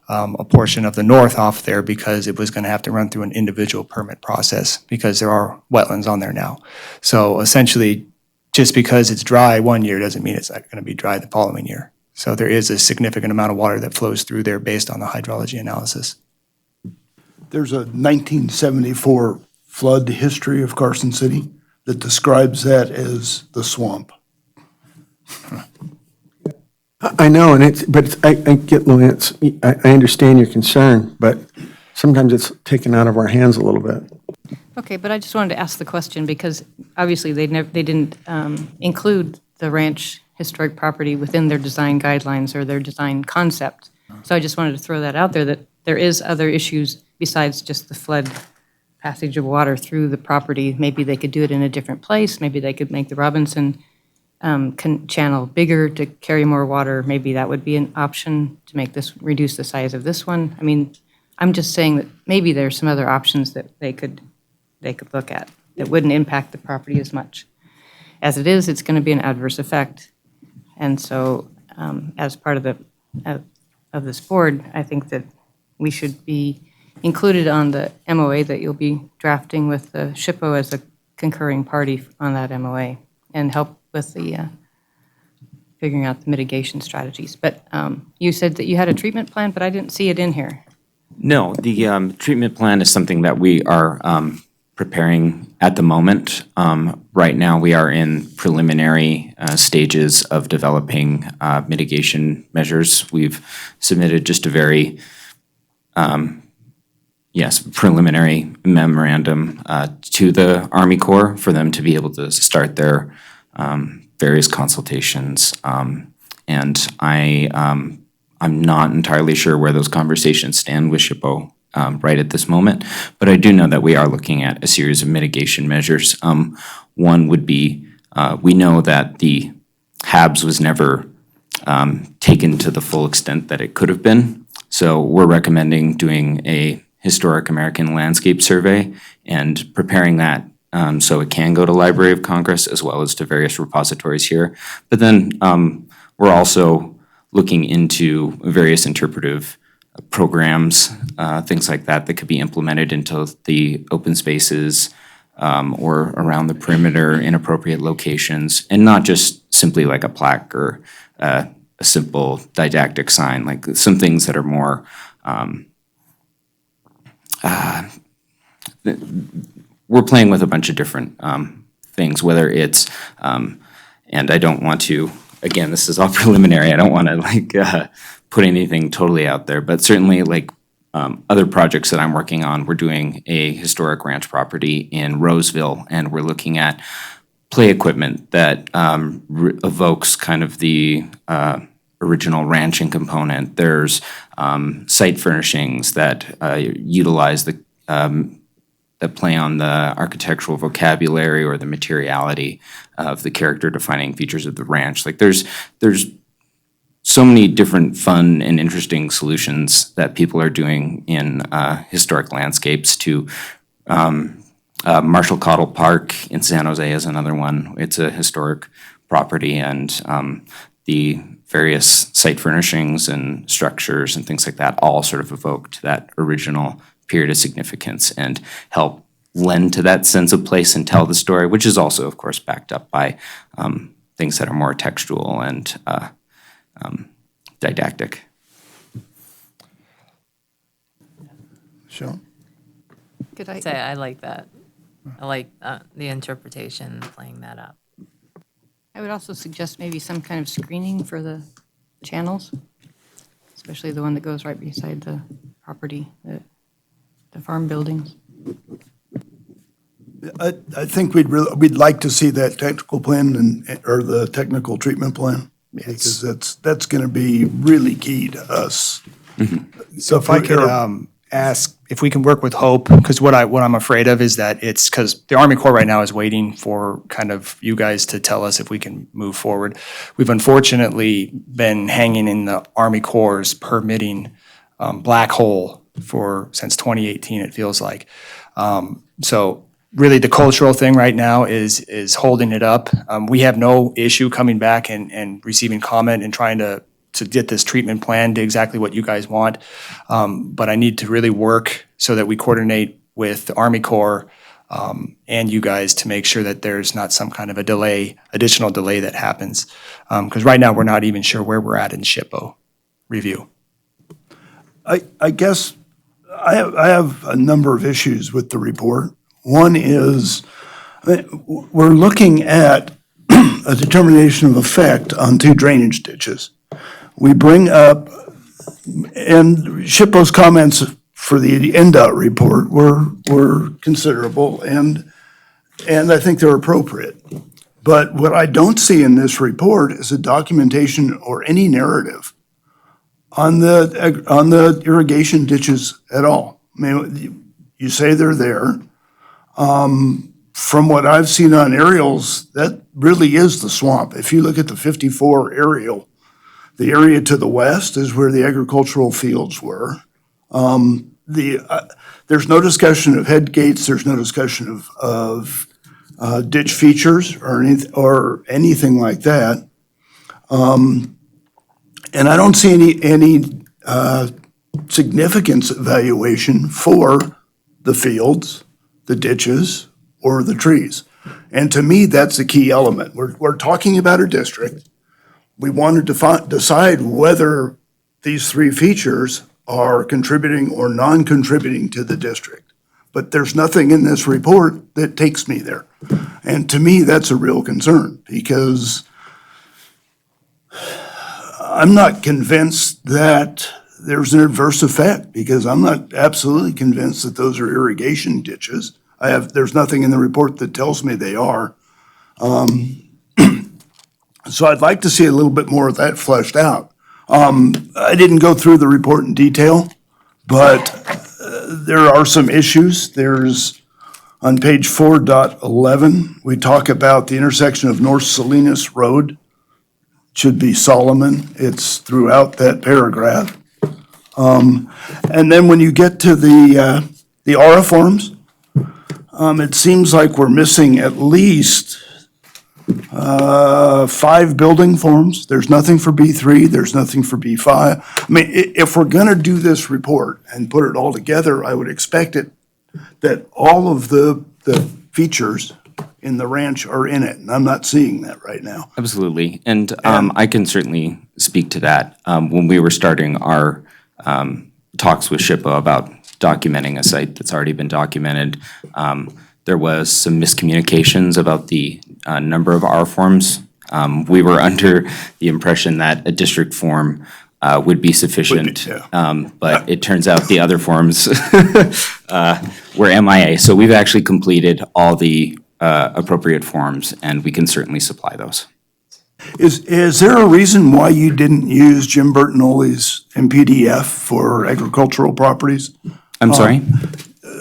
a portion of the north off there because it was going to have to run through an individual permit process because there are wetlands on there now. So essentially, just because it's dry one year doesn't mean it's not going to be dry the following year. So there is a significant amount of water that flows through there based on the hydrology analysis. There's a 1974 flood history of Carson City that describes that as the swamp. I know, I get, Lance, I understand your concern, but sometimes it's taken out of our hands a little bit. Okay, but I just wanted to ask the question because obviously they didn't include the ranch historic property within their design guidelines or their design concept. So I just wanted to throw that out there, that there is other issues besides just the flood passage of water through the property. Maybe they could do it in a different place. Maybe they could make the Robinson channel bigger to carry more water. Maybe that would be an option to make this, reduce the size of this one. I mean, I'm just saying that maybe there's some other options that they could look at that wouldn't impact the property as much. As it is, it's going to be an adverse effect. And so, as part of this board, I think that we should be included on the MOA that you'll be drafting with the SHPO as a concurring party on that MOA and help with the figuring out the mitigation strategies. But you said that you had a treatment plan, but I didn't see it in here. No, the treatment plan is something that we are preparing at the moment. Right now, we are in preliminary stages of developing mitigation measures. We've submitted just a very, preliminary memorandum to the Army Corps for them to be able to start their various consultations. And I'm not entirely sure where those conversations stand with SHPO right at this moment, but I do know that we are looking at a series of mitigation measures. One would be, we know that the HABs was never taken to the full extent that it could have been. So we're recommending doing a historic American landscape survey and preparing that so it can go to Library of Congress as well as to various repositories here. But then we're also looking into various interpretive programs, things like that could be implemented into the open spaces or around the perimeter in appropriate locations, and not just simply like a plaque or a simple didactic sign, like some things that are more we're playing with a bunch of different things, whether it's, and I don't want to, again, this is all preliminary, I don't want to put anything totally out there, but certainly other projects that I'm working on, we're doing a historic ranch property in Roseville, and we're looking at play equipment that evokes kind of the original ranching component. There's site furnishings that utilize that play on the architectural vocabulary or the materiality of the character defining features of the ranch. There's so many different fun and interesting solutions that people are doing in historic landscapes to Marshall Cottle Park in San Jose is another one. It's a historic property, and the various site furnishings and structures and things like that all sort of evoked that original period of significance and help lend to that sense of place and tell the story, which is also, of course, backed up by things that are more textual and didactic. Sean? Could I? Say, I like that. I like the interpretation, playing that up. I would also suggest maybe some kind of screening for the channels, especially the one that goes right beside the property, the farm buildings. I think we'd like to see that technical plan or the technical treatment plan. Because that's going to be really key to us. So if I could ask if we can work with Hope, because what I'm afraid of is that it's because the Army Corps right now is waiting for kind of you guys to tell us if we can move forward. We've unfortunately been hanging in the Army Corps' permitting black hole since 2018, it feels like. So really the cultural thing right now is holding it up. We have no issue coming back and receiving comment and trying to get this treatment plan to exactly what you guys want. But I need to really work so that we coordinate with the Army Corps and you guys to make sure that there's not some kind of additional delay that happens. Because right now, we're not even sure where we're at in SHPO review. I guess I have a number of issues with the report. One is we're looking at a determination of effect on 2 drainage ditches. We bring up, and SHPO's comments for the NDOT report were considerable, and I think they're appropriate. But what I don't see in this report is a documentation or any narrative on the irrigation ditches at all. I mean, you say they're there. From what I've seen on aerials, that really is the swamp. If you look at the 54 aerial, the area to the west is where the agricultural fields were. There's no discussion of head gates. There's no discussion of ditch features or anything like that. And I don't see any significance evaluation for the fields, the ditches, or the trees. And to me, that's the key element. We're talking about a district. We want to decide whether these 3 features are contributing or non-contributing to the district. But there's nothing in this report that takes me there. And to me, that's a real concern because I'm not convinced that there's an adverse effect because I'm not absolutely convinced that those are irrigation ditches. There's nothing in the report that tells me they are. So I'd like to see a little bit more of that fleshed out. I didn't go through the report in detail, but there are some issues. There's, on page 4.11, we talk about the intersection of North Salinas Road. Should be Solomon. It's throughout that paragraph. And then when you get to the aura forms, it seems like we're missing at least 5 building forms. There's nothing for B3, there's nothing for B5. I mean, if we're gonna do this report and put it all together, I would expect it that all of the features in the ranch are in it, and I'm not seeing that right now. Absolutely. And I can certainly speak to that. When we were starting our talks with SHPO about documenting a site that's already been documented, there was some miscommunications about the number of R forms. We were under the impression that a district form would be sufficient. But it turns out the other forms were MIA. So we've actually completed all the appropriate forms, and we can certainly supply those. Is there a reason why you didn't use Jim Bertinoli's MPDF for agricultural properties? I'm sorry?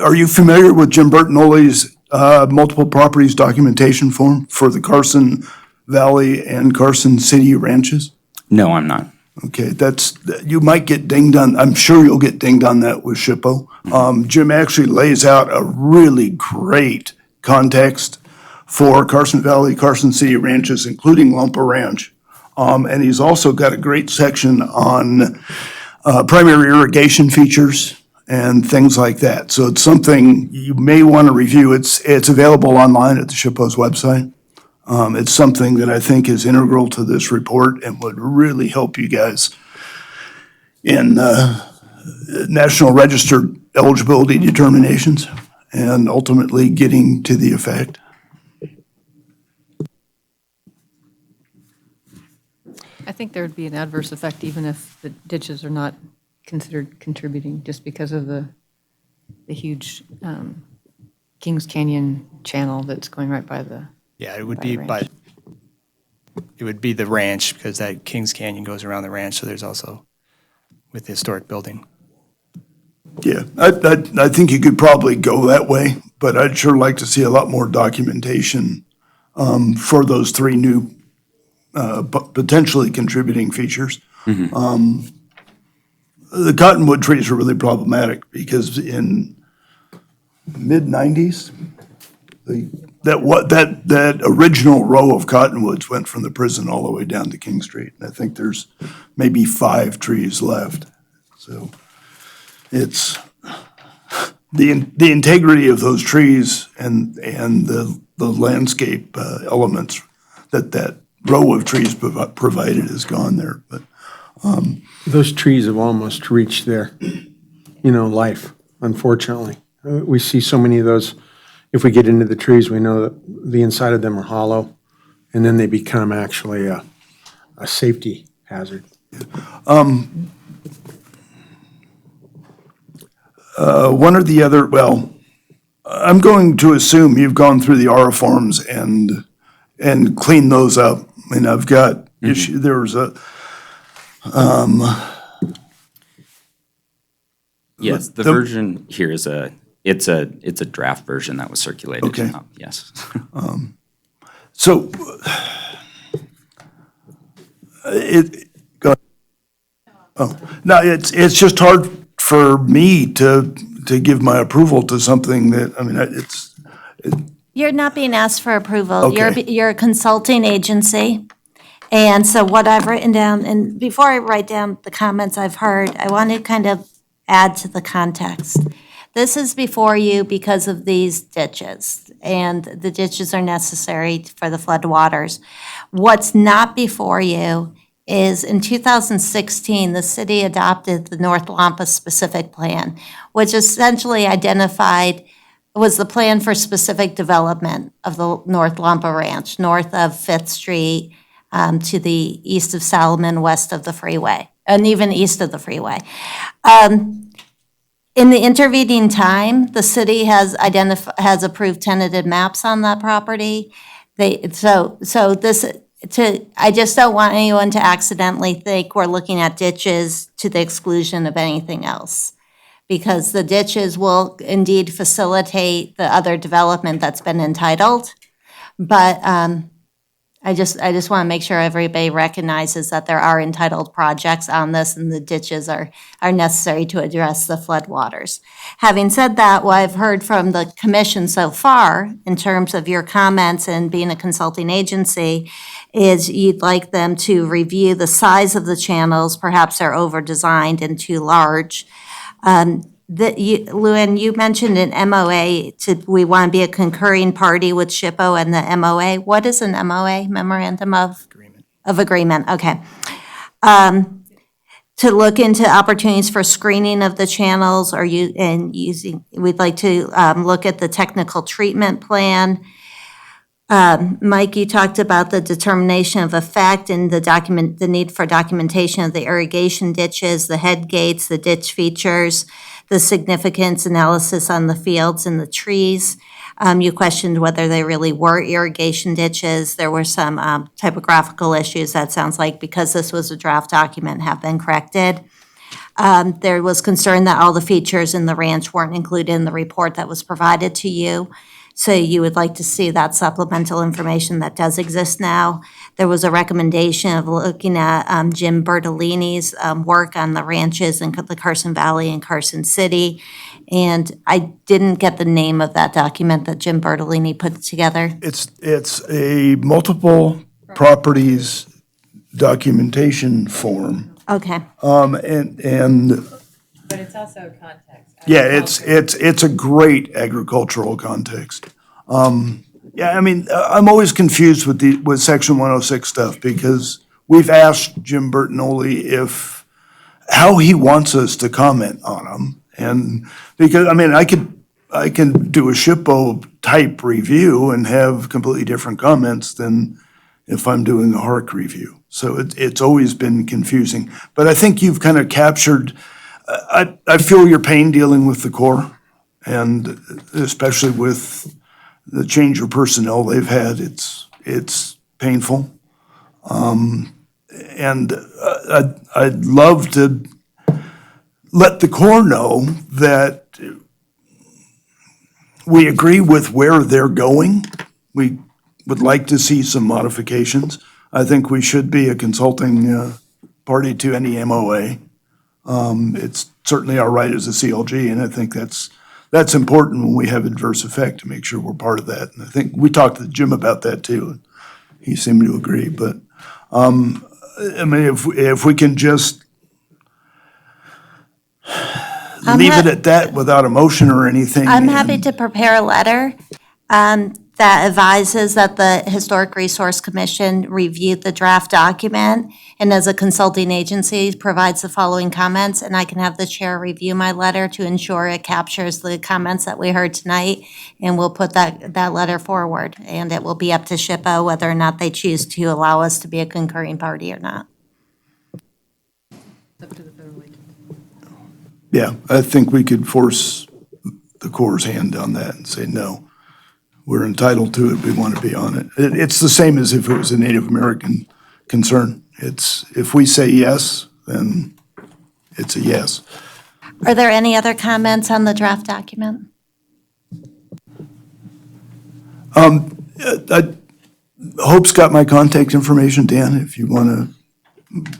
Are you familiar with Jim Bertinoli's multiple properties documentation form for the Carson Valley and Carson City ranches? No, I'm not. Okay, you might get dinged on, I'm sure you'll get dinged on that with SHPO. Jim actually lays out a really great context for Carson Valley, Carson City ranches, including Lumpa Ranch. And he's also got a great section on primary irrigation features and things like that. So it's something you may want to review. It's available online at the SHPO's website. It's something that I think is integral to this report and would really help you guys in National Register eligibility determinations and ultimately getting to the effect. I think there would be an adverse effect even if the ditches are not considered contributing, just because of the huge Kings Canyon channel that's going right by the, Yeah, it would By be the ranch. it would be the ranch, because that Kings Canyon goes around the ranch, so there's also with the historic building. Yeah, I think you could probably go that way, but I'd sure like to see a lot more documentation for those three new potentially contributing features. The cottonwood trees are really problematic because in mid-90s, that original row of cottonwoods went from the prison all the way down to King Street. And I think there's maybe 5 trees left. So it's the integrity of those trees and the landscape elements that row of trees provided is gone there. But Those trees have almost reached their, life, unfortunately. We see so many of those. If we get into the trees, we know that the inside of them are hollow, and then they become actually a safety hazard. one or the other, well, I'm going to assume you've gone through the RA forms and cleaned those up. I mean, I've got issue, there was a, Yes, the the- version here is it's a draft version that was circulated. Okay. Yes. so go ahead. Oh, no, it's just hard for me to give my approval to something that, I mean, it's, You're not being asked for approval. Okay. You're a consulting agency. And so what I've written down, and before I write down the comments I've heard, I want to kind of add to the context. This is before you because of these ditches, and the ditches are necessary for the floodwaters. What's not before you is in 2016, the city adopted the North Lampa Specific Plan, which essentially was the plan for specific development of the North Lampa Ranch, north of Fifth Street, to the east of Solomon, west of the freeway, and even east of the freeway. In the intervening time, the city has approved tentative maps on that property. I just don't want anyone to accidentally think we're looking at ditches to the exclusion of anything else. Because the ditches will indeed facilitate the other development that's been entitled. But I just want to make sure everybody recognizes that there are entitled projects on this and the ditches are necessary to address the floodwaters. Having said that, what I've heard from the commission so far, in terms of your comments and being a consulting agency, is you'd like them to review the size of the channels, perhaps they're over-designed and too large. Luann, you mentioned an MOA, we want to be a concurring party with SHPO and the MOA. What is an MOA, Memorandum of? Of Agreement, okay. To look into opportunities for screening of the channels we'd like to look at the technical treatment plan. Mike, you talked about the determination of effect and the need for documentation of the irrigation ditches, the head gates, the ditch features, the significance analysis on the fields and the trees. You questioned whether they really were irrigation ditches. There were some typographical issues that sounds like, because this was a draft document, have been corrected. There was concern that all the features in the ranch weren't included in the report that was provided to you. So you would like to see that supplemental information that does exist now. There was a recommendation of looking at Jim Bertolini's work on the ranches in the Carson Valley and Carson City. And I didn't get the name of that document that Jim Bertolini put together. it's a multiple properties documentation form. Okay. And But it's also context. yeah, it's a great agricultural context. Yeah, I mean, I'm always confused with Section 106 stuff, because we've asked Jim Bertinoli how he wants us to comment on them. And because, I mean, I can do a SHPO type review and have completely different comments than if I'm doing a HARC review. So it's always been confusing. But I think you've kind of captured, I feel your pain dealing with the Corps, And especially with the change of personnel they've had, it's painful. And I'd love to let the Corps know that we agree with where they're going. We would like to see some modifications. I think we should be a consulting party to any MOA. It's certainly our right as a CLG, and I think that's important when we have adverse effect to make sure we're part of that. And I think we talked to Jim about that too, and he seemed to agree. But I mean, if we can just leave it at that without a motion or anything. I'm happy to prepare a letter that advises that the Historic Resource Commission reviewed the draft document and as a consulting agency provides the following comments, and I can have the chair review my letter to ensure it captures the comments that we heard tonight, and we'll put that letter forward. And it will be up to SHPO whether or not they choose to allow us to be a concurring party or not. Yeah, I think we could force the Corps' hand on that and say, no, we're entitled to it, we want to be on it. It's the same as if it was a Native American concern. If we say yes, then it's a yes. Are there any other comments on the draft document? Hope's got my contact information, Dan, if you want to,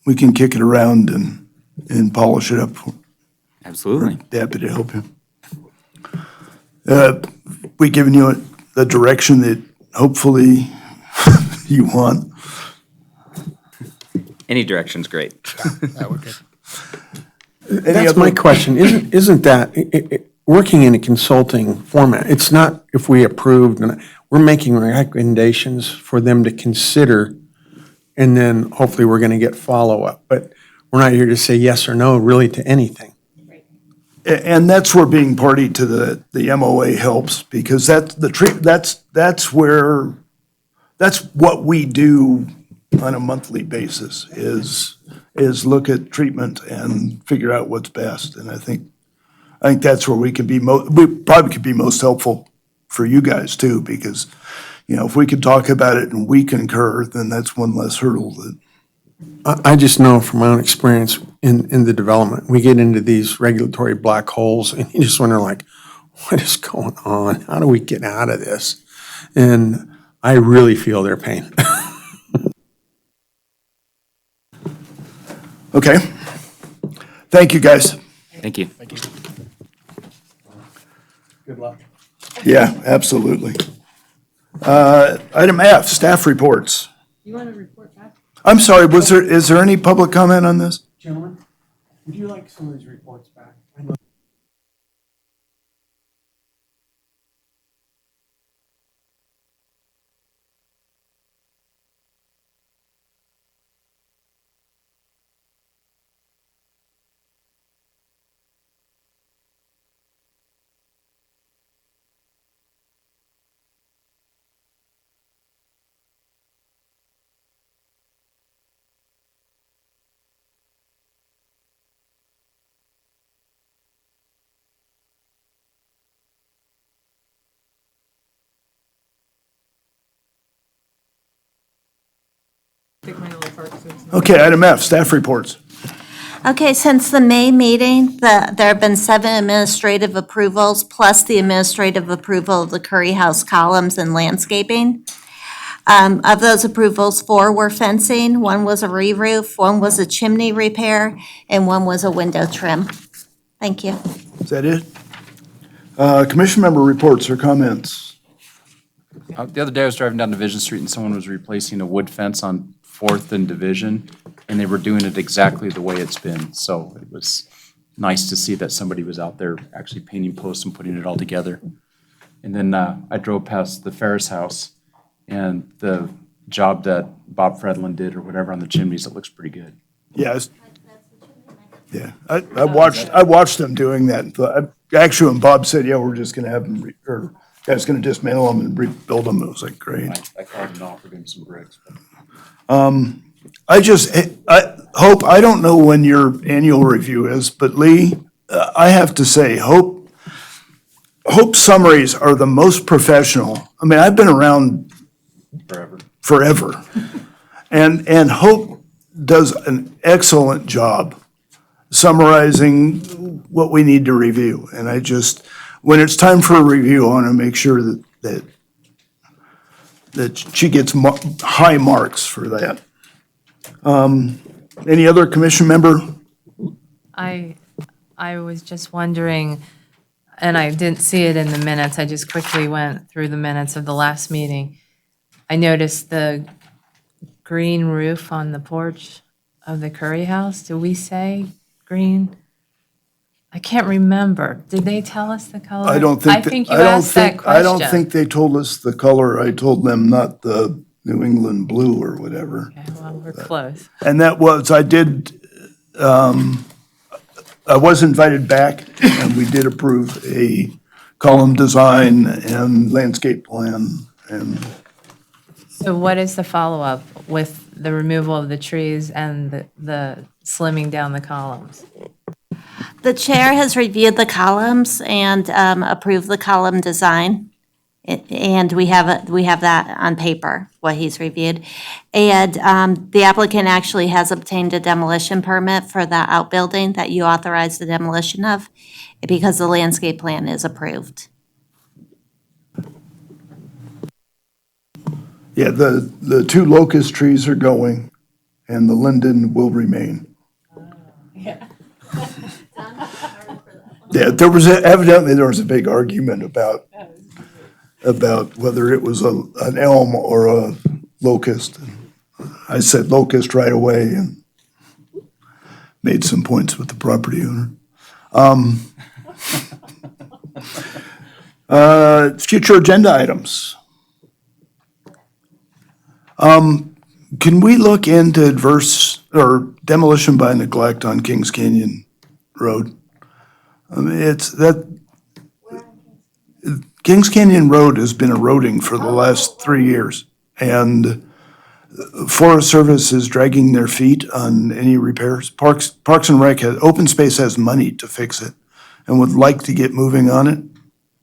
we can kick it around and polish it up. Absolutely. Happy to help you. We given you the direction that hopefully you want. Any direction's great. That's my question. Isn't that, working in a consulting format, it's not if we approved, and we're making recommendations for them to consider, and then hopefully we're going to get follow-up. But we're not here to say yes or no really to anything. And that's where being party to the MOA helps, because that's what we do on a monthly basis is look at treatment and figure out what's best. And I think that's where we probably could be most helpful for you guys too, because, if we could talk about it and we concur, then that's one less hurdle that. I just know from my own experience in the development, we get into these regulatory black holes and you just wonder like, what is going on? How do we get out of this? And I really feel their pain. Okay. Thank you, guys. Thank you. Good luck. Yeah, absolutely. Item F, staff reports. You want to report back? I'm sorry, is there any public comment on this? Gentlemen, would you like some of these reports back? Okay, item F, staff reports. Okay, since the May meeting, there have been 7 administrative approvals, plus the administrative approval of the Curry House columns and landscaping. Of those approvals, 4 were fencing, 1 was a re-roof, 1 was a chimney repair, and 1 was a window trim. Thank you. Is that it? Commission member reports or comments? The other day I was driving down Division Street and someone was replacing a wood fence on 4th and Division, and they were doing it exactly the way it's been. So it was nice to see that somebody was out there actually painting posts and putting it all together. And then I drove past the Ferris house, and the job that Bob Fredlin did or whatever on the chimneys, it looks pretty good. Yes. Yeah, I watched them doing that. Actually, when Bob said, yeah, we're just gonna have them, or guys gonna dismantle them and rebuild them, it was like, great. I called and offered him some bricks. I Hope, I don't know when your annual review is, but Lee, I have to say, Hope Hope summaries are the most professional. I mean, I've been around forever. And Hope does an excellent job summarizing what we need to review. And I just, when it's time for a review, I want to make sure that she gets high marks for that. Any other commission member? I was just wondering, and I didn't see it in the minutes, I just quickly went through the minutes of the last meeting. I noticed the green roof on the porch of the Curry House. Do we say green? I can't remember. Did they tell us the color? I don't think. I think you asked that question. I don't think they told us the color. I told them not the New England blue or whatever. Okay, well, we're close. And that was, I was invited back, and we did approve a column design and landscape plan, and So what is the follow-up with the removal of the trees and the slimming down the columns? The chair has reviewed the columns and approved the column design. And we have that on paper, what he's reviewed. And the applicant actually has obtained a demolition permit for the outbuilding that you authorized the demolition of, because the landscape plan is approved. yeah, the two locust trees are going, and the linden will remain. Yeah, evidently there was a big argument about whether it was an elm or a locust. I said locust right away and made some points with the property owner. Future agenda items. Can we look into adverse or demolition by neglect on Kings Canyon Road? I mean, Kings Canyon Road has been eroding for the last 3 years, and Forest Service is dragging their feet on any repairs. Parks and Rec Open Space has money to fix it and would like to get moving on it.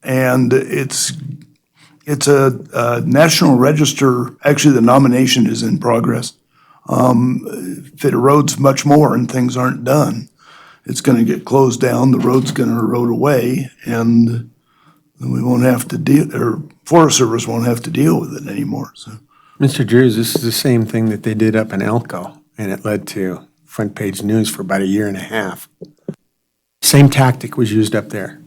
And it's a National Register, actually the nomination is in progress. If it erodes much more and things aren't done, it's gonna get closed down, the road's gonna erode away, and we won't have to or Forest Service won't have to deal with it anymore, so. Mr. Drews, this is the same thing that they did up in Elko, and it led to front page news for about 1.5 years. Same tactic was used up there.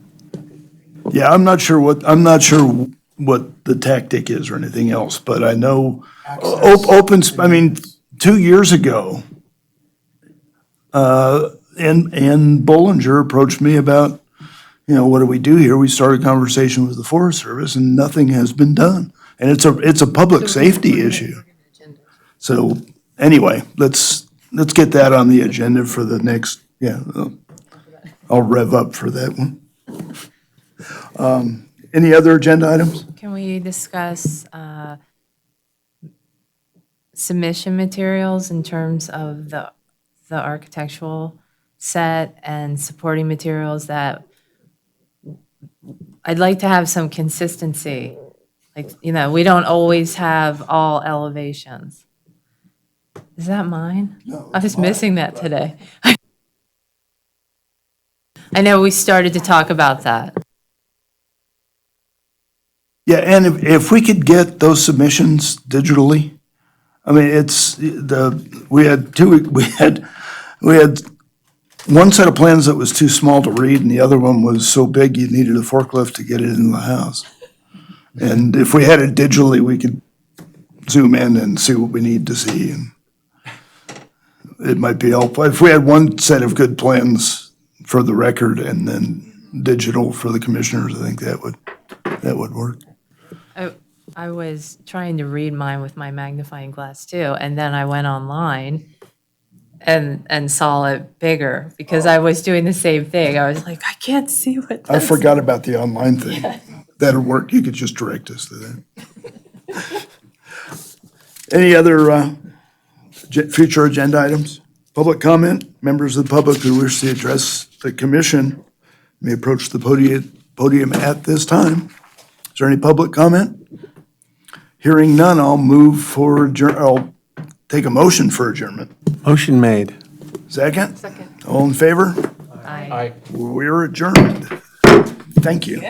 Yeah, I'm not sure what the tactic is or anything else, but I know I mean, 2 years ago, and Bollinger approached me about, what do we do here? We started a conversation with the Forest Service and nothing has been done. And it's a public safety issue. So anyway, let's get that on the agenda for the next, I'll rev up for that one. Any other agenda items? Can we discuss submission materials in terms of the architectural set and supporting materials that I'd like to have some consistency. Like, we don't always have all elevations. Is that mine? No. I was missing that today. I know we started to talk about that. Yeah, and if we could get those submissions digitally, I mean, we had one set of plans that was too small to read, and the other one was so big you needed a forklift to get it in the house. And if we had it digitally, we could zoom in and see what we need to see, and it might be helpful. If we had one set of good plans for the record and then digital for the commissioners, I think that would work. I was trying to read mine with my magnifying glass too, and then I went online and saw it bigger because I was doing the same thing. I was like, I can't see what this. I forgot about the online thing. That'll work. You could just direct us to that. Any other future agenda items? Public comment? Members of the public who wish to address the commission may approach the podium at this time. Is there any public comment? Hearing none, I'll move for I'll take a motion for adjournment. Motion made. Second? Second. All in favor? Aye. We're adjourned. Thank you.